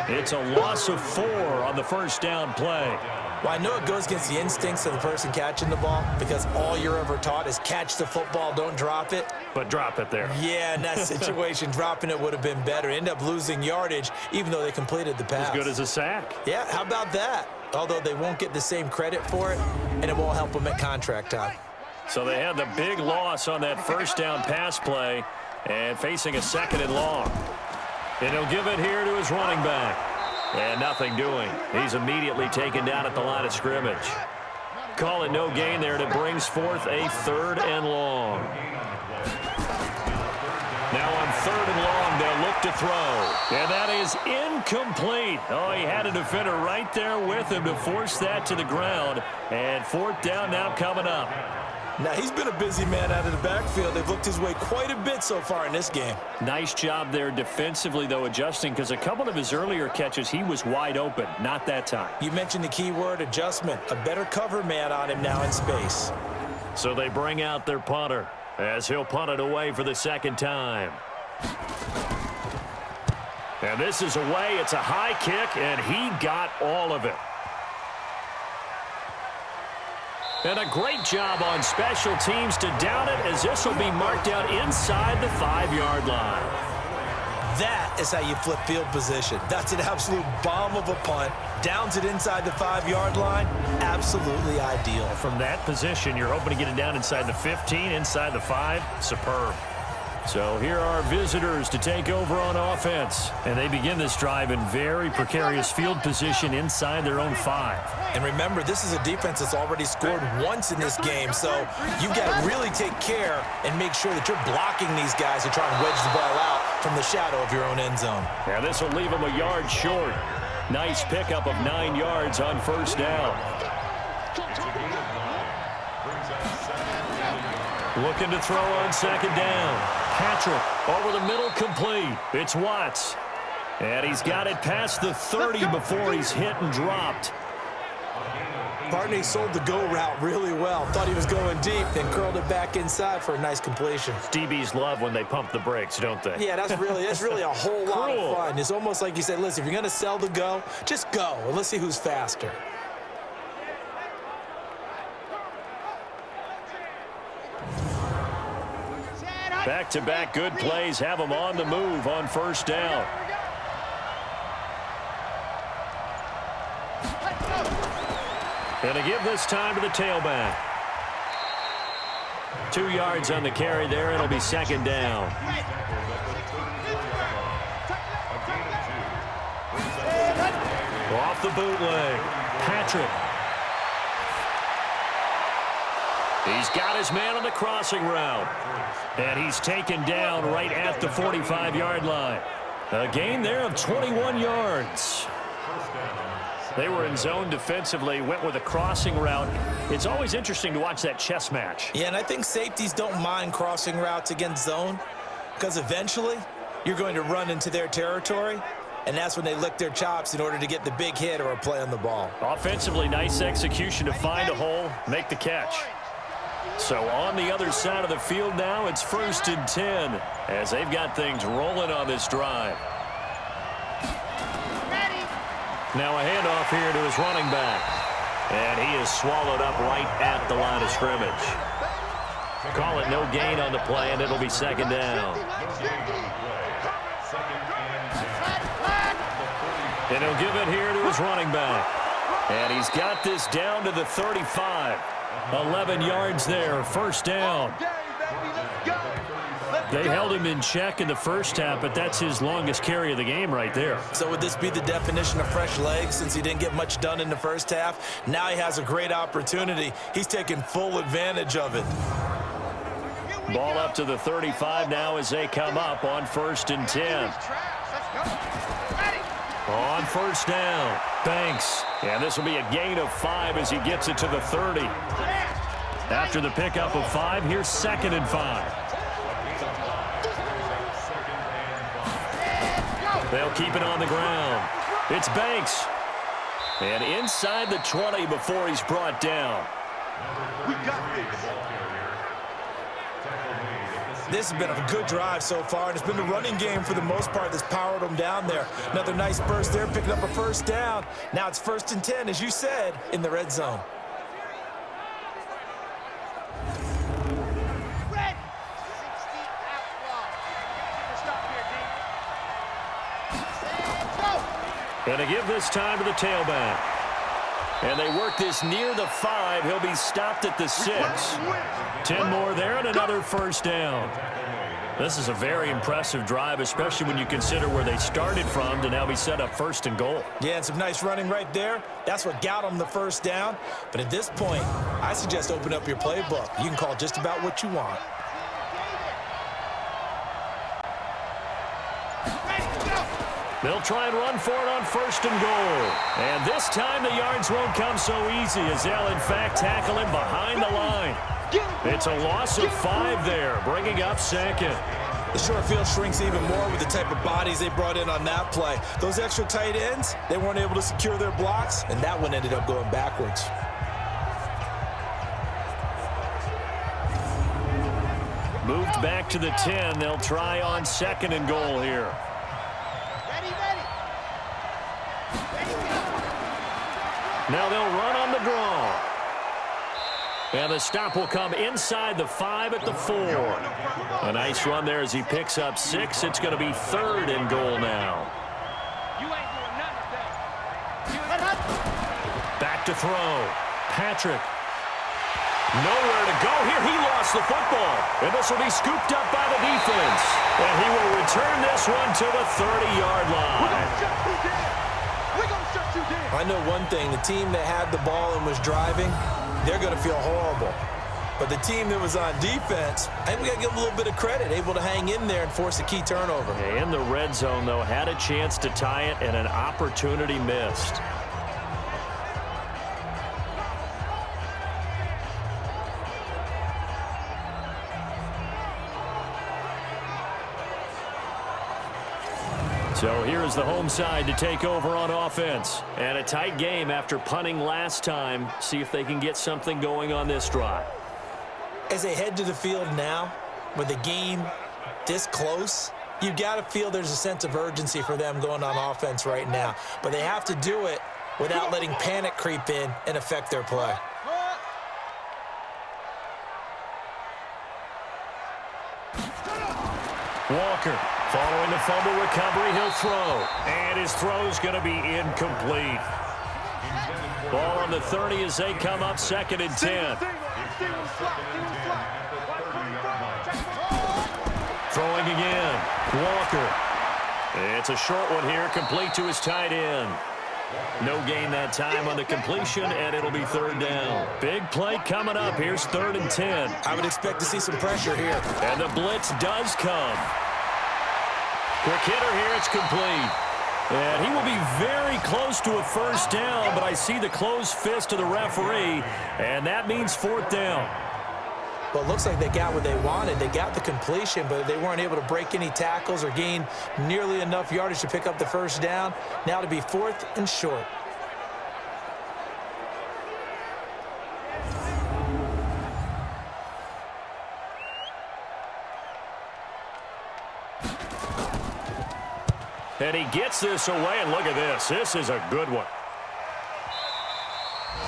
It's a loss of 4 on the first down play. Well, I know it goes against the instincts of the person catching the ball because all you're ever taught is catch the football, don't drop it. But drop it there. Yeah, in that situation, dropping it would have been better. End up losing yardage, even though they completed the pass. As good as a sack. Yeah, how about that? Although they won't get the same credit for it, and it won't help them at contract time. So they had the big loss on that first down pass play. And facing a 2nd and long. And he'll give it here to his running back. And nothing doing. He's immediately taken down at the line of scrimmage. Call it no gain there, and it brings forth a 3rd and long. Now on 3rd and long, they'll look to throw. And that is incomplete. Oh, he had a defender right there with him to force that to the ground. And 4th down now coming up. Now, he's been a busy man out of the backfield. They've looked his way quite a bit so far in this game. Nice job there defensively, though, adjusting, because a couple of his earlier catches, he was wide open. Not that time. You mentioned the key word, adjustment. A better cover man on him now in space. So they bring out their punter as he'll punt it away for the 2nd time. And this is away. It's a high kick, and he got all of it. And a great job on special teams to down it, as this will be marked out inside the 5-yard line. That is how you flip field position. That's an absolute bomb of a punt. Downs it inside the 5-yard line. Absolutely ideal. From that position, you're hoping to get it down inside the 15, inside the 5. Superb. So here are visitors to take over on offense. And they begin this drive in very precarious field position inside their own 5. And remember, this is a defense that's already scored once in this game, so you've got to really take care and make sure that you're blocking these guys who try and wedge the ball out from the shadow of your own end zone. Yeah, this will leave them a yard short. Nice pickup of 9 yards on 1st down. Looking to throw on 2nd down. Patrick over the middle, complete. It's Watts. And he's got it past the 30 before he's hit and dropped. Partner sold the go route really well. Thought he was going deep, then curled it back inside for a nice completion. DBs love when they pump the brakes, don't they? Yeah, that's really a whole lot of fun. It's almost like you said, listen, if you're going to sell the go, just go, and let's see who's faster. Back-to-back good plays have them on the move on first down. And to give this time to the tailback. 2 yards on the carry there. It'll be second down. Off the bootleg. Patrick. He's got his man on the crossing route. And he's taken down right at the 45-yard line. A gain there of 21 yards. They were in zone defensively, went with a crossing route. It's always interesting to watch that chess match. Yeah, and I think safeties don't mind crossing routes against zone because eventually you're going to run into their territory, and that's when they lick their chops in order to get the big hit or a play on the ball. Offensively, nice execution to find a hole, make the catch. So on the other side of the field now, it's 1st and 10 as they've got things rolling on this drive. Now a handoff here to his running back. And he is swallowed up right at the line of scrimmage. Call it no gain on the play, and it'll be second down. And he'll give it here to his running back. And he's got this down to the 35. 11 yards there, first down. They held him in check in the first half, but that's his longest carry of the game right there. So would this be the definition of fresh legs since he didn't get much done in the first half? Now he has a great opportunity. He's taking full advantage of it. Ball up to the 35 now as they come up on 1st and 10. On first down, Banks. And this will be a gain of 5 as he gets it to the 30. After the pickup of 5, here's 2nd and 5. They'll keep it on the ground. It's Banks. And inside the 20 before he's brought down. We got this. This has been a good drive so far, and it's been the running game for the most part that's powered them down there. Another nice burst there, picking up a first down. Now it's 1st and 10, as you said, in the red zone. Red. 60 outlaw. Stop here, D. And to give this time to the tailback. And they work this near the 5. He'll be stopped at the 6. 10 more there and another first down. This is a very impressive drive, especially when you consider where they started from to now be set up 1st and goal. Yeah, and some nice running right there. That's what got them the first down. But at this point, I suggest open up your playbook. You can call just about what you want. They'll try and run for it on 1st and goal. And this time the yards won't come so easy as they'll, in fact, tackle him behind the line. It's a loss of 5 there, bringing up 2nd. The short field shrinks even more with the type of bodies they brought in on that play. Those extra tight ends, they weren't able to secure their blocks, and that one ended up going backwards. Moved back to the 10. They'll try on 2nd and goal here. Now they'll run on the draw. And the stop will come inside the 5 at the 4. A nice run there as he picks up 6. It's going to be 3rd and goal now. Back to throw. Patrick. Nowhere to go here. He lost the football. And this will be scooped up by the defense. And he will return this one to the 30-yard line. I know one thing. The team that had the ball and was driving, they're going to feel horrible. But the team that was on defense, I think we got to give them a little bit of credit, able to hang in there and force a key turnover. In the red zone, though, had a chance to tie it and an opportunity missed. So here is the home side to take over on offense. And a tight game after punting last time. See if they can get something going on this drive. As they head to the field now, with the game this close, you've got to feel there's a sense of urgency for them going on offense right now. But they have to do it without letting panic creep in and affect their play. Walker, following the fumble recovery, he'll throw. And his throw's going to be incomplete. Ball on the 30 as they come up 2nd and 10. Throwing again. Walker. It's a short one here, complete to his tight end. No gain that time on the completion, and it'll be 3rd down. Big play coming up. Here's 3rd and 10. I would expect to see some pressure here. And the blitz does come. Quick hitter here, it's complete. And he will be very close to a 1st down, but I see the closed fist of the referee, and that means 4th down. Well, it looks like they got what they wanted. They got the completion, but they weren't able to break any tackles or gain nearly enough yardage to pick up the 1st down. Now to be 4th and short. And he gets this away, and look at this. This is a good one.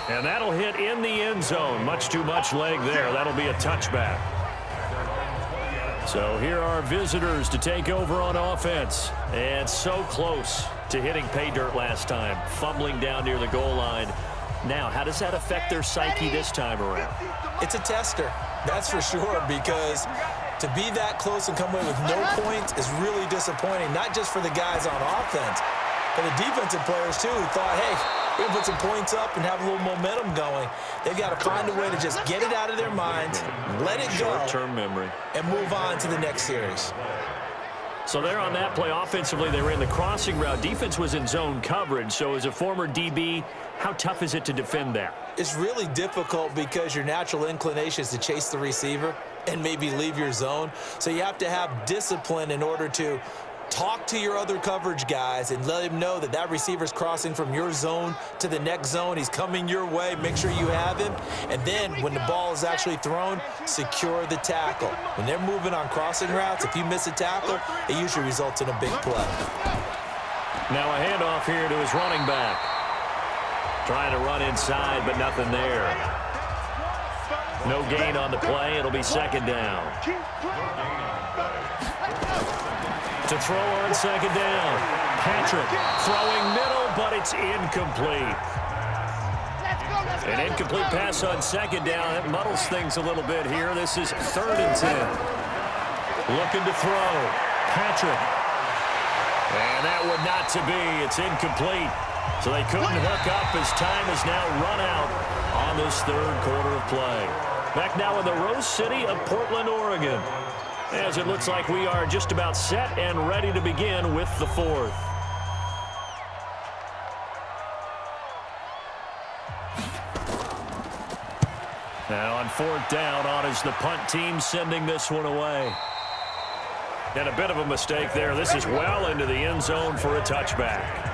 And that'll hit in the end zone. Much too much leg there. That'll be a touchback. So here are visitors to take over on offense. And so close to hitting pay dirt last time. Fumbling down near the goal line. Now, how does that affect their psyche this time around? It's a tester, that's for sure, because to be that close and come away with no points is really disappointing, not just for the guys on offense, but the defensive players, too, who thought, hey, we're going to put some points up and have a little momentum going. They've got to find a way to just get it out of their minds, let it go, short-term memory, and move on to the next series. So there on that play, offensively, they ran the crossing route. Defense was in zone coverage. So as a former DB, how tough is it to defend that? It's really difficult because your natural inclination is to chase the receiver and maybe leave your zone. So you have to have discipline in order to talk to your other coverage guys and let him know that that receiver's crossing from your zone to the next zone. He's coming your way. Make sure you have him. And then when the ball is actually thrown, secure the tackle. When they're moving on crossing routes, if you miss a tackle, it usually results in a big play. Now a handoff here to his running back. Trying to run inside, but nothing there. No gain on the play. It'll be 2nd down. To throw on 2nd down. Patrick throwing middle, but it's incomplete. An incomplete pass on 2nd down. That muddles things a little bit here. This is 3rd and 10. Looking to throw. Patrick. And that would not to be. It's incomplete. So they couldn't hook up as time is now run out on this 3rd quarter of play. Back now in the Rose City of Portland, Oregon. As it looks like we are just about set and ready to begin with the 4th. Now on 4th down, on is the punt team sending this one away. And a bit of a mistake there. This is well into the end zone for a touchback.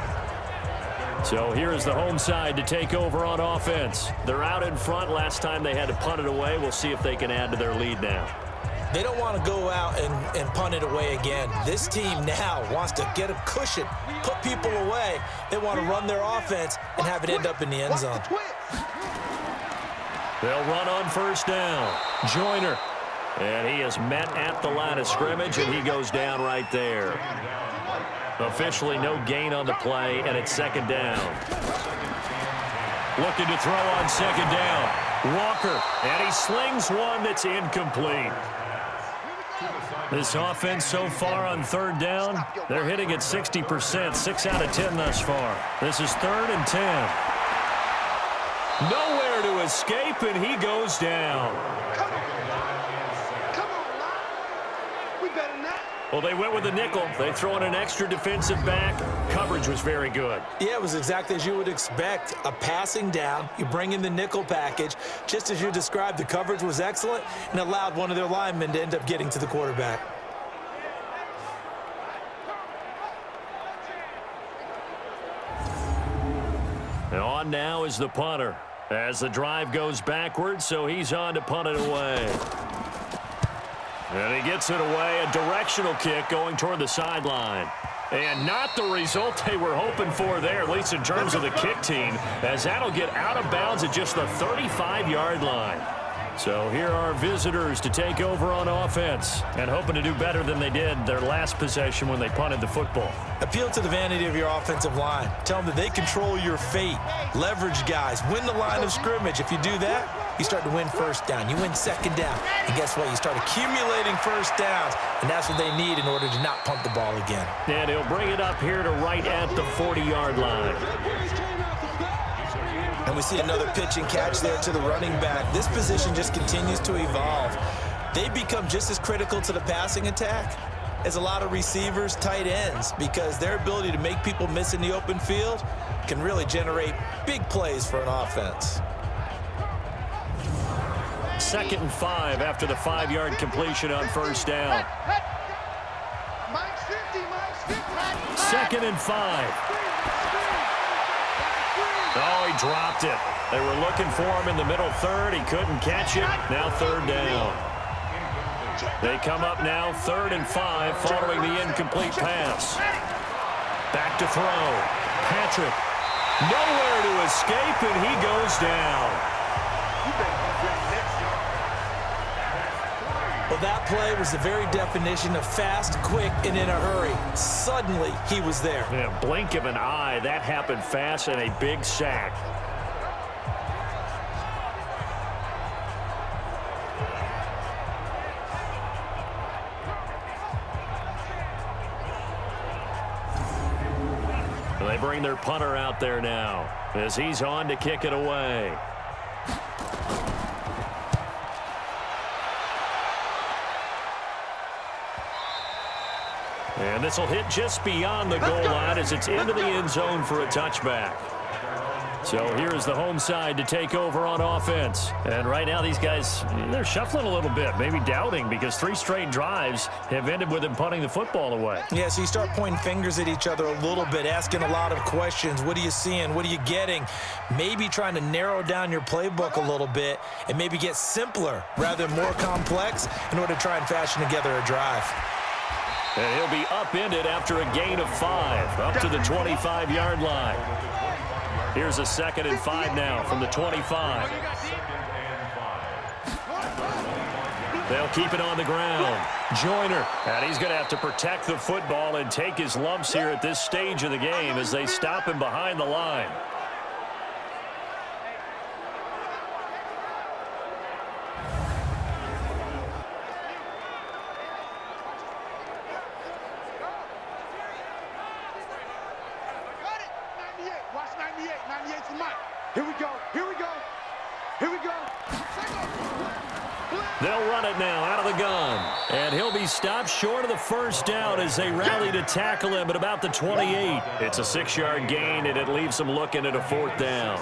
So here is the home side to take over on offense. They're out in front. Last time they had to punt it away. We'll see if they can add to their lead now. They don't want to go out and punt it away again. This team now wants to get a cushion, put people away. They want to run their offense and have it end up in the end zone. They'll run on 1st down. Joyner. And he is met at the line of scrimmage, and he goes down right there. Officially no gain on the play, and it's 2nd down. Looking to throw on 2nd down. Walker, and he slings one that's incomplete. This offense so far on 3rd down, they're hitting at 60%, 6 out of 10 thus far. This is 3rd and 10. Nowhere to escape, and he goes down. Well, they went with the nickel. They throw in an extra defensive back. Coverage was very good. Yeah, it was exactly as you would expect. A passing down. You bring in the nickel package. Just as you described, the coverage was excellent and allowed one of their linemen to end up getting to the quarterback. And on now is the punter as the drive goes backwards, so he's on to punt it away. And he gets it away, a directional kick going toward the sideline. And not the result they were hoping for there, at least in terms of the kick team, as that'll get out of bounds at just the 35-yard line. So here are visitors to take over on offense and hoping to do better than they did their last possession when they punted the football. Appeal to the vanity of your offensive line. Tell them that they control your fate. Leverage guys. Win the line of scrimmage. If you do that, you start to win first down. You win second down. And guess what? You start accumulating first downs. And that's what they need in order to not punt the ball again. And he'll bring it up here to right at the 40-yard line. And we see another pitch and catch there to the running back. This position just continues to evolve. They become just as critical to the passing attack as a lot of receivers, tight ends, because their ability to make people miss in the open field can really generate big plays for an offense. 2nd and 5 after the 5-yard completion on first down. 2nd and 5. Oh, he dropped it. They were looking for him in the middle third. He couldn't catch it. Now 3rd down. They come up now 3rd and 5 following the incomplete pass. Back to throw. Patrick. Nowhere to escape, and he goes down. Well, that play was the very definition of fast, quick, and in a hurry. Suddenly, he was there. Yeah, blink of an eye. That happened fast and a big sack. They bring their punter out there now as he's on to kick it away. And this will hit just beyond the goal line as it's into the end zone for a touchback. So here's the home side to take over on offense. And right now these guys, they're shuffling a little bit, maybe doubting, because 3 straight drives have ended with them punting the football away. Yeah, so you start pointing fingers at each other a little bit, asking a lot of questions. What are you seeing? What are you getting? Maybe trying to narrow down your playbook a little bit and maybe get simpler rather than more complex in order to try and fashion together a drive. And he'll be upended after a gain of 5, up to the 25-yard line. Here's a 2nd and 5 now from the 25. They'll keep it on the ground. Joyner, and he's going to have to protect the football and take his lumps here at this stage of the game as they stop him behind the line. They'll run it now out of the gun. And he'll be stopped short of the first down as they rally to tackle him at about the 28. It's a 6-yard gain, and it leaves them looking at a 4th down.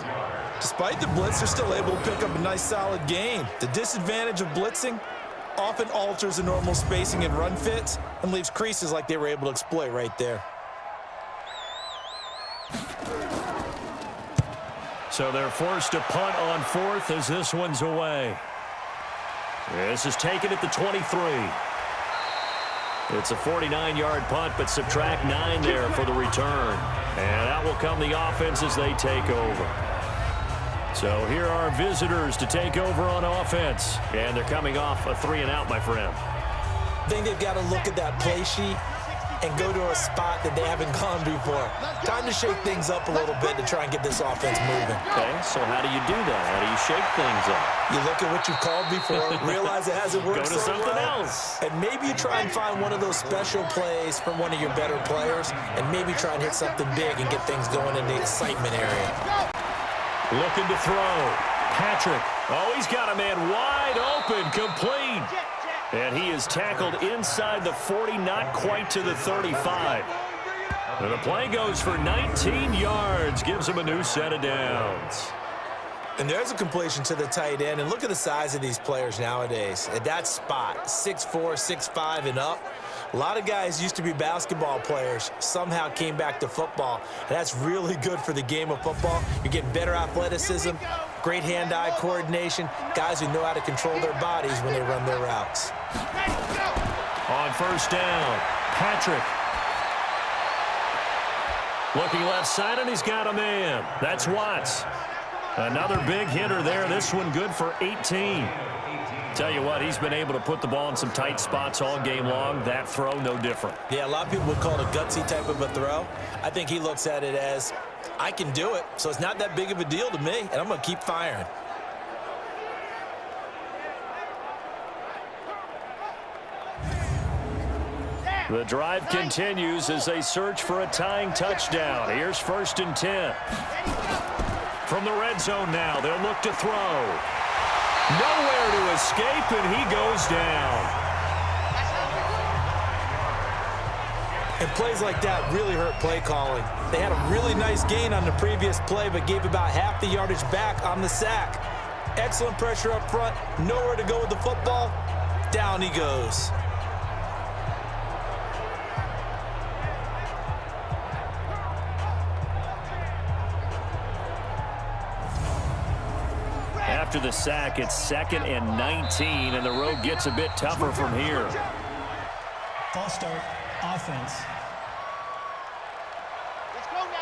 Despite the blitz, they're still able to pick up a nice, solid gain. The disadvantage of blitzing often alters the normal spacing and run fits and leaves creases like they were able to exploit right there. So they're forced to punt on 4th as this one's away. This is taken at the 23. It's a 49-yard punt, but subtract 9 there for the return. And that will come the offense as they take over. So here are visitors to take over on offense. And they're coming off a 3-and-out, my friend. I think they've got to look at that play sheet and go to a spot that they haven't gone before. Time to shake things up a little bit to try and get this offense moving. Okay, so how do you do that? How do you shake things up? You look at what you've called before, realize it hasn't worked Go to so something well, else. and maybe you try and find one of those special plays from one of your better players, and maybe try and hit something big and get things going in the excitement area. Looking to throw. Patrick. Oh, he's got a man wide open, complete. And he is tackled inside the 40, not quite to the 35. And the play goes for 19 yards, gives him a new set of downs. And there's a completion to the tight end. And look at the size of these players nowadays. At that spot, 6'4", 6'5", and up. A lot of guys used to be basketball players, somehow came back to football. And that's really good for the game of football. You're getting better athleticism, great hand-eye coordination, guys who know how to control their bodies when they run their routes. On first down, Patrick. Looking left side, and he's got a man. That's Watts. Another big hitter there. This one good for 18. Tell you what, he's been able to put the ball in some tight spots all game long. That throw, no different. Yeah, a lot of people would call it a gutsy type of a throw. I think he looks at it as, I can do it, so it's not that big of a deal to me, and I'm going to keep firing. The drive continues as they search for a tying touchdown. Here's 1st and 10. From the red zone now, they'll look to throw. Nowhere to escape, and he goes down. And plays like that really hurt play calling. They had a really nice gain on the previous play, but gave about half the yardage back on the sack. Excellent pressure up front, nowhere to go with the football. Down he goes. After the sack, it's 2nd and 19, and the road gets a bit tougher from here. False start, offense.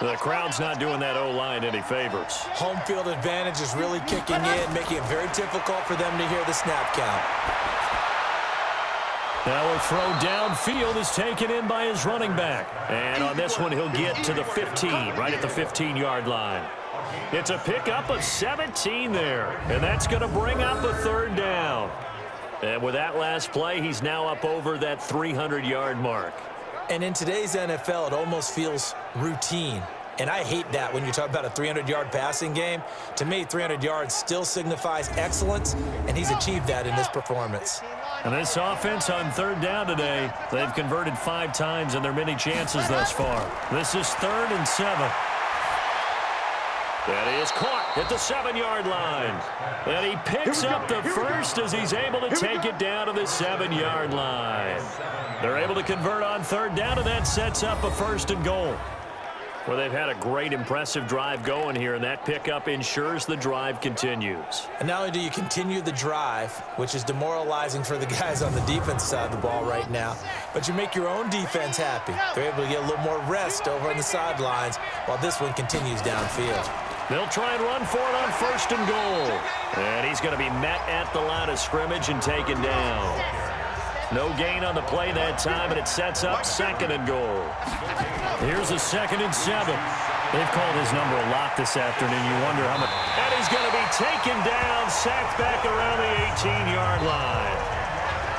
The crowd's not doing that O-line any favors. Home field advantage is really kicking in, making it very difficult for them to hear the snap count. Now a throw downfield is taken in by his running back. And on this one, he'll get to the 15, right at the 15-yard line. It's a pickup of 17 there, and that's going to bring up a 3rd down. And with that last play, he's now up over that 300-yard mark. And in today's NFL, it almost feels routine. And I hate that when you talk about a 300-yard passing game. To me, 300 yards still signifies excellence, and he's achieved that in this performance. And this offense on 3rd down today, they've converted 5 times in their many chances thus far. This is 3rd and 7. That is caught at the 7-yard line. And he picks up the first as he's able to take it down to the 7-yard line. They're able to convert on 3rd down, and that sets up a 1st and goal. Well, they've had a great, impressive drive going here, and that pickup ensures the drive continues. And not only do you continue the drive, which is demoralizing for the guys on the defense side of the ball right now, but you make your own defense happy. They're able to get a little more rest over on the sidelines while this one continues downfield. They'll try and run for it on 1st and goal. And he's going to be met at the line of scrimmage and taken down. No gain on the play that time, and it sets up 2nd and goal. Here's a 2nd and 7. They've called his number a lot this afternoon. You wonder how much. And he's going to be taken down, sacked back around the 18-yard line.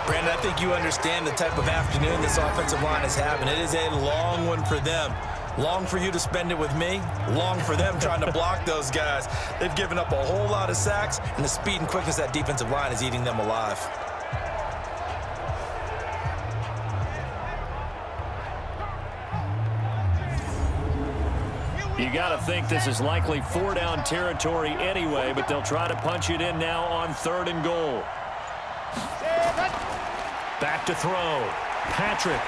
Brandon, I think you understand the type of afternoon this offensive line is having. It is a long one for them. Long for you to spend it with me. Long for them trying to block those guys. They've given up a whole lot of sacks, and the speed and quickness of that defensive line is eating them alive. You got to think this is likely 4-down territory anyway, but they'll try to punch it in now on 3rd and goal. Back to throw. Patrick.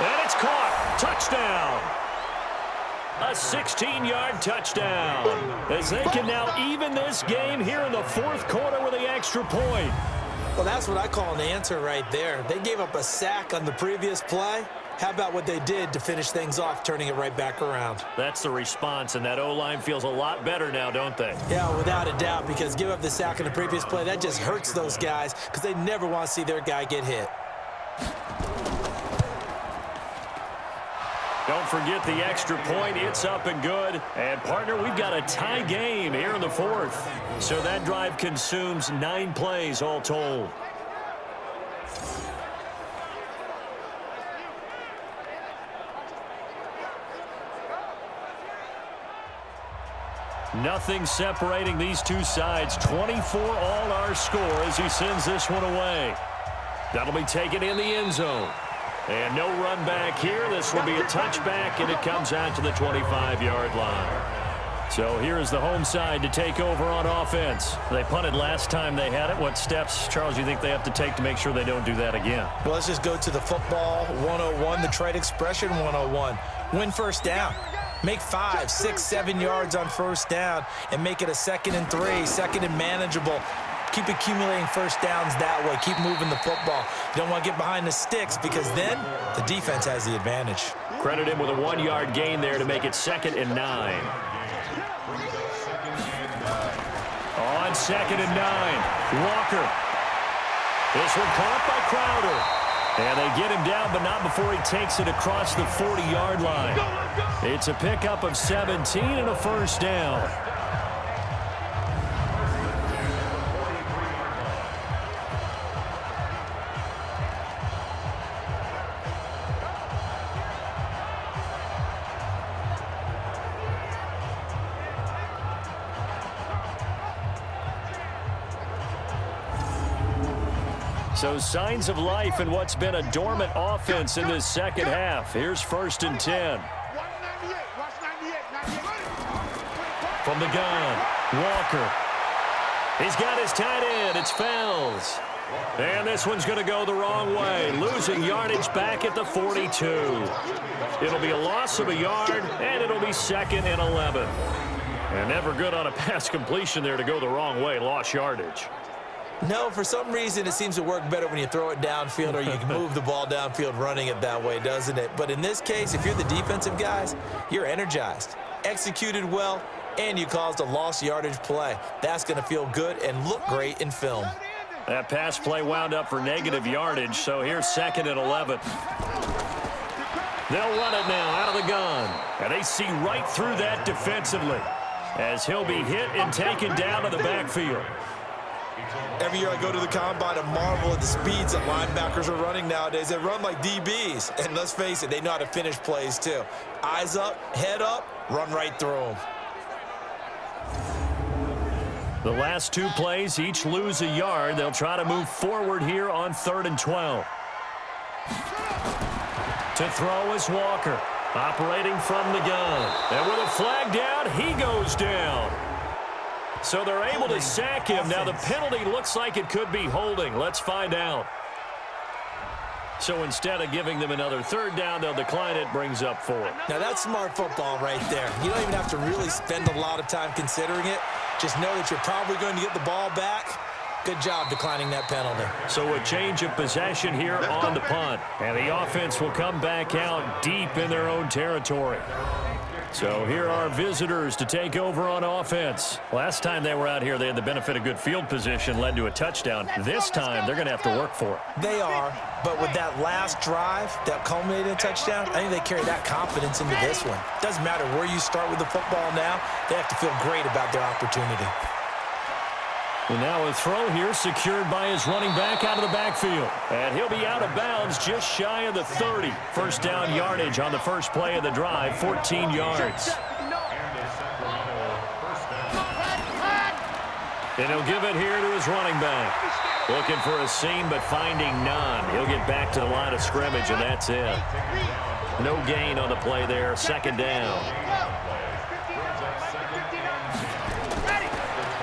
And it's caught. Touchdown. A 16-yard touchdown. As they can now even this game here in the 4th quarter with the extra point. Well, that's what I call an answer right there. They gave up a sack on the previous play. How about what they did to finish things off, turning it right back around? That's the response, and that O-line feels a lot better now, don't they? Yeah, without a doubt, because give up the sack on the previous play, that just hurts those guys because they never want to see their guy get hit. Don't forget the extra point. It's up and good. And, partner, we've got a tie game here in the 4th. So that drive consumes 9 plays all told. Nothing separating these two sides. 24 all our score as he sends this one away. That'll be taken in the end zone. And no run back here. This will be a touchback, and it comes out to the 25-yard line. So here's the home side to take over on offense. They punted last time they had it. What steps, Charles, you think they have to take to make sure they don't do that again? Well, let's just go to the football 101, the trade expression 101. Win first down. Make 5, 6, 7 yards on first down and make it a 2nd and 3, 2nd and manageable. Keep accumulating first downs that way. Keep moving the football. You don't want to get behind the sticks because then the defense has the advantage. Credit him with a 1-yard gain there to make it 2nd and 9. On 2nd and 9, Walker. This one caught by Crowder. And they get him down, but not before he takes it across the 40-yard line. It's a pickup of 17 and a first down. So signs of life in what's been a dormant offense in this second half. Here's 1st and 10. From the gun, Walker. He's got his tight end. It's Fells. And this one's going to go the wrong way, losing yardage back at the 42. It'll be a loss of a yard, and it'll be 2nd and 11. And never good on a pass completion there to go the wrong way, lost yardage. No, for some reason it seems to work better when you throw it downfield or you can move the ball downfield running it that way, doesn't it? But in this case, if you're the defensive guys, you're energized, executed well, and you caused a lost yardage play. That's going to feel good and look great in film. That pass play wound up for negative yardage, so here's 2nd and 11. They'll run it now out of the gun. And they see right through that defensively as he'll be hit and taken down to the backfield. Every year I go to the combine and marvel at the speeds that linebackers are running nowadays. They run like DBs. And let's face it, they know how to finish plays too. Eyes up, head up, run right through them. The last 2 plays each lose a yard. They'll try to move forward here on 3rd and 12. To throw is Walker, operating from the gun. And with a flag down, he goes down. So they're able to sack him. Now the penalty looks like it could be holding. Let's find out. So instead of giving them another 3rd down, they'll decline it, brings up 4. Now that's smart football right there. You don't even have to really spend a lot of time considering it. Just know that you're probably going to get the ball back. Good job declining that penalty. So a change of possession here on the punt. And the offense will come back out deep in their own territory. So here are visitors to take over on offense. Last time they were out here, they had the benefit of good field position, led to a touchdown. This time, they're going to have to work for it. They are, but with that last drive that culminated in a touchdown, I think they carry that confidence into this one. Doesn't matter where you start with the football now, they have to feel great about their opportunity. And now a throw here secured by his running back out of the backfield. And he'll be out of bounds just shy of the 30. First down yardage on the first play of the drive, 14 yards. And he'll give it here to his running back. Looking for a seam but finding none. He'll get back to the line of scrimmage, and that's it. No gain on the play there, 2nd down.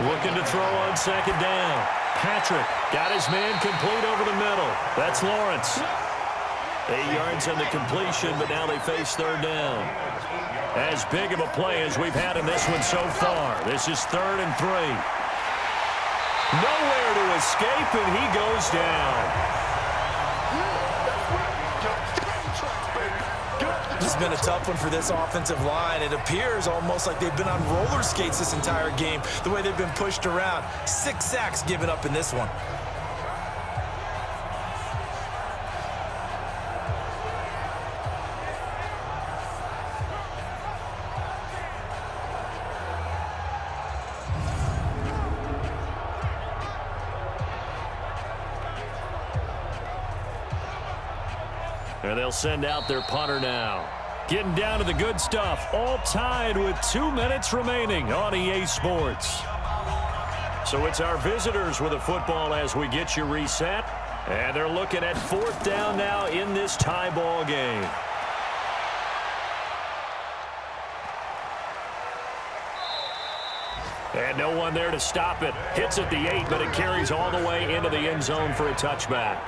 Looking to throw on 2nd down. Patrick got his man complete over the middle. That's Lawrence. 8 yards on the completion, but now they face 3rd down. As big of a play as we've had in this one so far. This is 3rd and 3. Nowhere to escape, and he goes down. This has been a tough one for this offensive line. It appears almost like they've been on roller skates this entire game, the way they've been pushed around. 6 sacks given up in this one. And they'll send out their punter now. Getting down to the good stuff. All tied with 2 minutes remaining on EA Sports. So it's our visitors with the football as we get you reset. And they're looking at 4th down now in this tie ball game. And no one there to stop it. Hits at the 8, but it carries all the way into the end zone for a touchback.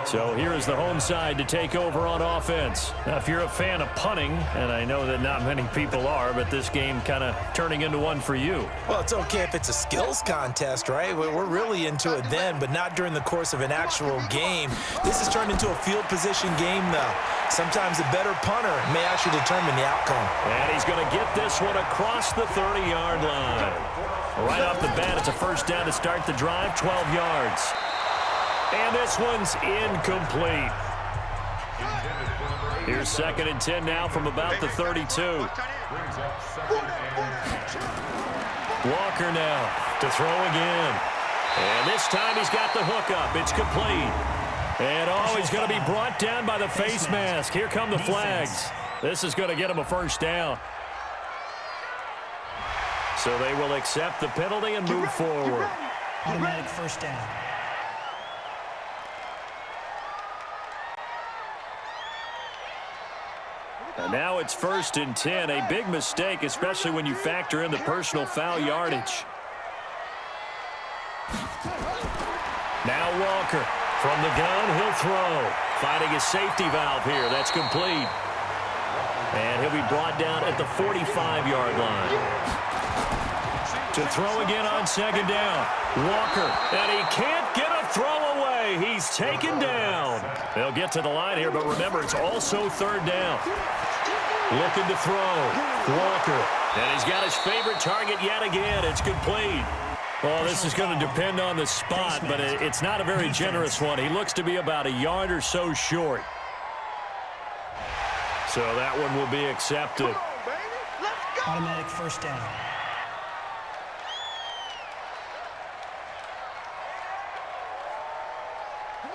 So here is the home side to take over on offense. Now, if you're a fan of punting, and I know that not many people are, but this game kind of turning into one for you. Well, it's okay if it's a skills contest, right? We're really into it then, but not during the course of an actual game. This has turned into a field position game, though. Sometimes a better punter may actually determine the outcome. And he's going to get this one across the 30-yard line. Right off the bat, it's a first down to start the drive, 12 yards. And this one's incomplete. Here's 2nd and 10 now from about the 32. Walker now to throw again. And this time he's got the hook up. It's complete. And he's going to be brought down by the face mask. Here come the flags. This is going to get him a first down. So they will accept the penalty and move forward. Automatic first down. And now it's 1st and 10. A big mistake, especially when you factor in the personal foul yardage. Now Walker from the gun. He'll throw. Finding a safety valve here. That's complete. And he'll be brought down at the 45-yard line. To throw again on 2nd down. Walker. And he can't get a throw away. He's taken down. They'll get to the line here, but remember, it's also 3rd down. Looking to throw. Walker. And he's got his favorite target yet again. It's complete. Well, this is going to depend on the spot, but it's not a very generous one. He looks to be about a yard or so short. So that one will be accepted. Automatic first down.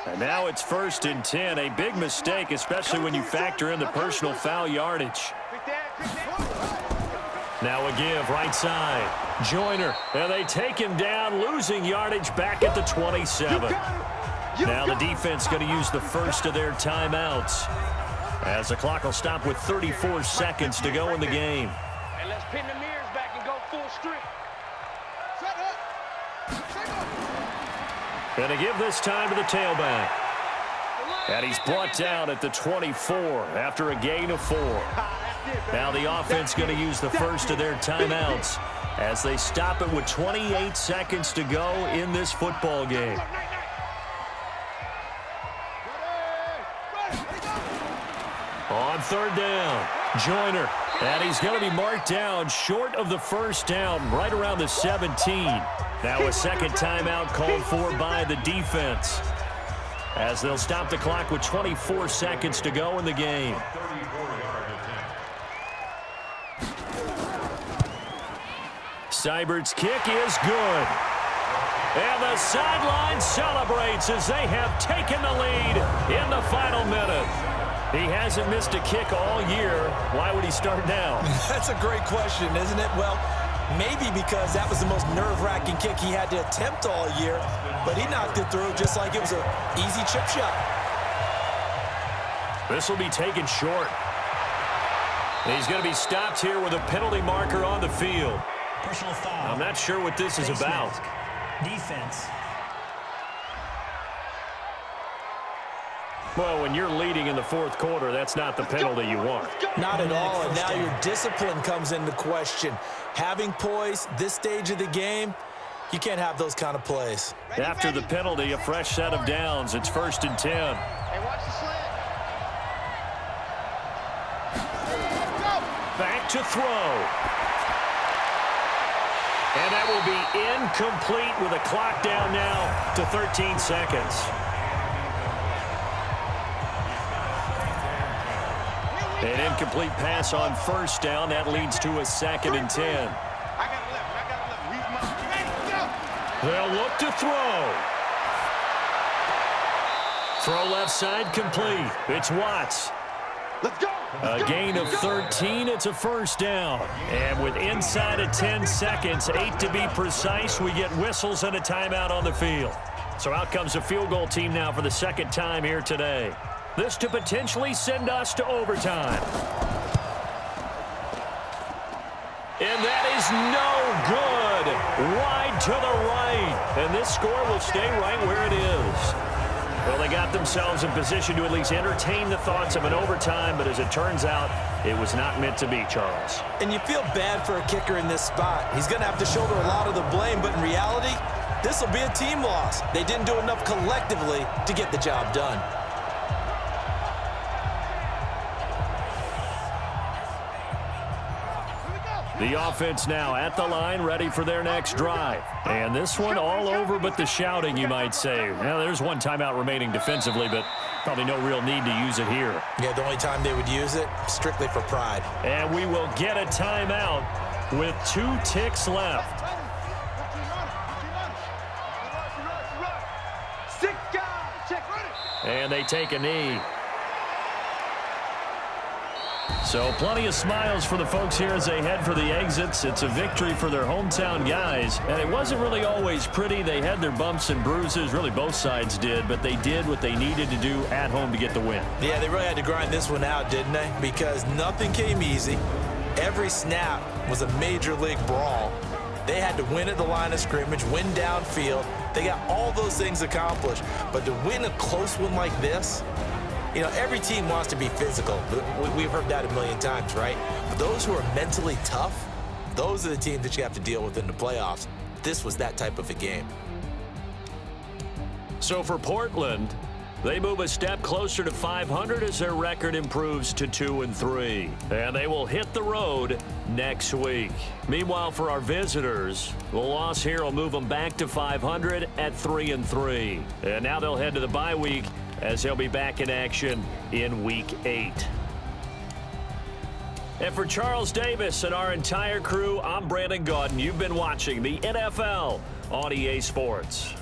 And now it's 1st and 10. A big mistake, especially when you factor in the personal foul yardage. Now a give, right side. Joyner. And they take him down, losing yardage back at the 27. Now the defense going to use the first of their timeouts, as the clock will stop with 34 seconds to go in the game. And let's pin the mirrors back and go full strength. Going to give this time to the tailback. And he's brought down at the 24 after a gain of 4. Now the offense going to use the first of their timeouts as they stop it with 28 seconds to go in this football game. On 3rd down, Joyner. And he's going to be marked down short of the first down, right around the 17. Now a second timeout called for by the defense, as they'll stop the clock with 24 seconds to go in the game. Seibert's kick is good. And the sideline celebrates as they have taken the lead in the final minute. He hasn't missed a kick all year. Why would he start now? That's a great question, isn't it? Well, maybe because that was the most nerve-wracking kick he had to attempt all year, but he knocked it through just like it was an easy chip shot. This will be taken short. He's going to be stopped here with a penalty marker on the field. Personal foul. I'm not sure what this is about. Defense. Well, when you're leading in the 4th quarter, that's not the penalty you want. Not at all, and now your discipline comes into question. Having poise this stage of the game, you can't have those kind of plays. After the penalty, a fresh set of downs. It's 1st and 10. Hey, watch the slant. Back to throw. And that will be incomplete with a clock down now to 13 seconds. An incomplete pass on 1st down. That leads to a 2nd and 10. They'll look to throw. Throw left side complete. It's Watts. Let's go. A gain of 13. It's a first down. And with inside of 10 seconds, 8 to be precise, we get whistles and a timeout on the field. So out comes the field goal team now for the 2nd time here today. This to potentially send us to overtime. And that is no good. Wide to the right. And this score will stay right where it is. Well, they got themselves in position to at least entertain the thoughts of an overtime, but as it turns out, it was not meant to be, Charles. And you feel bad for a kicker in this spot. He's going to have to shoulder a lot of the blame, but in reality, this will be a team loss. They didn't do enough collectively to get the job done. The offense now at the line, ready for their next drive. And this one all over but the shouting, you might say. Well, there's one timeout remaining defensively, but probably no real need to use it here. Yeah, the only time they would use it, strictly for pride. And we will get a timeout with 2 ticks left. And they take a knee. So plenty of smiles for the folks here as they head for the exits. It's a victory for their hometown guys. And it wasn't really always pretty. They had their bumps and bruises. Really, both sides did. But they did what they needed to do at home to get the win. Yeah, they really had to grind this one out, didn't they? Because nothing came easy. Every snap was a major league brawl. They had to win at the line of scrimmage, win downfield. They got all those things accomplished. But to win a close one like this, you know, every team wants to be physical. We've heard that a million times, right? But those who are mentally tough, those are the teams that you have to deal with in the playoffs. This was that type of a game. So for Portland, they move a step closer to 500 as their record improves to 2-3. And they will hit the road next week. Meanwhile, for our visitors, the loss here will move them back to 500 at 3-3. And now they'll head to the bye week as they'll be back in action in Week 8. And for Charles Davis and our entire crew, I'm Brandon Gaudin. You've been watching the NFL on EA Sports.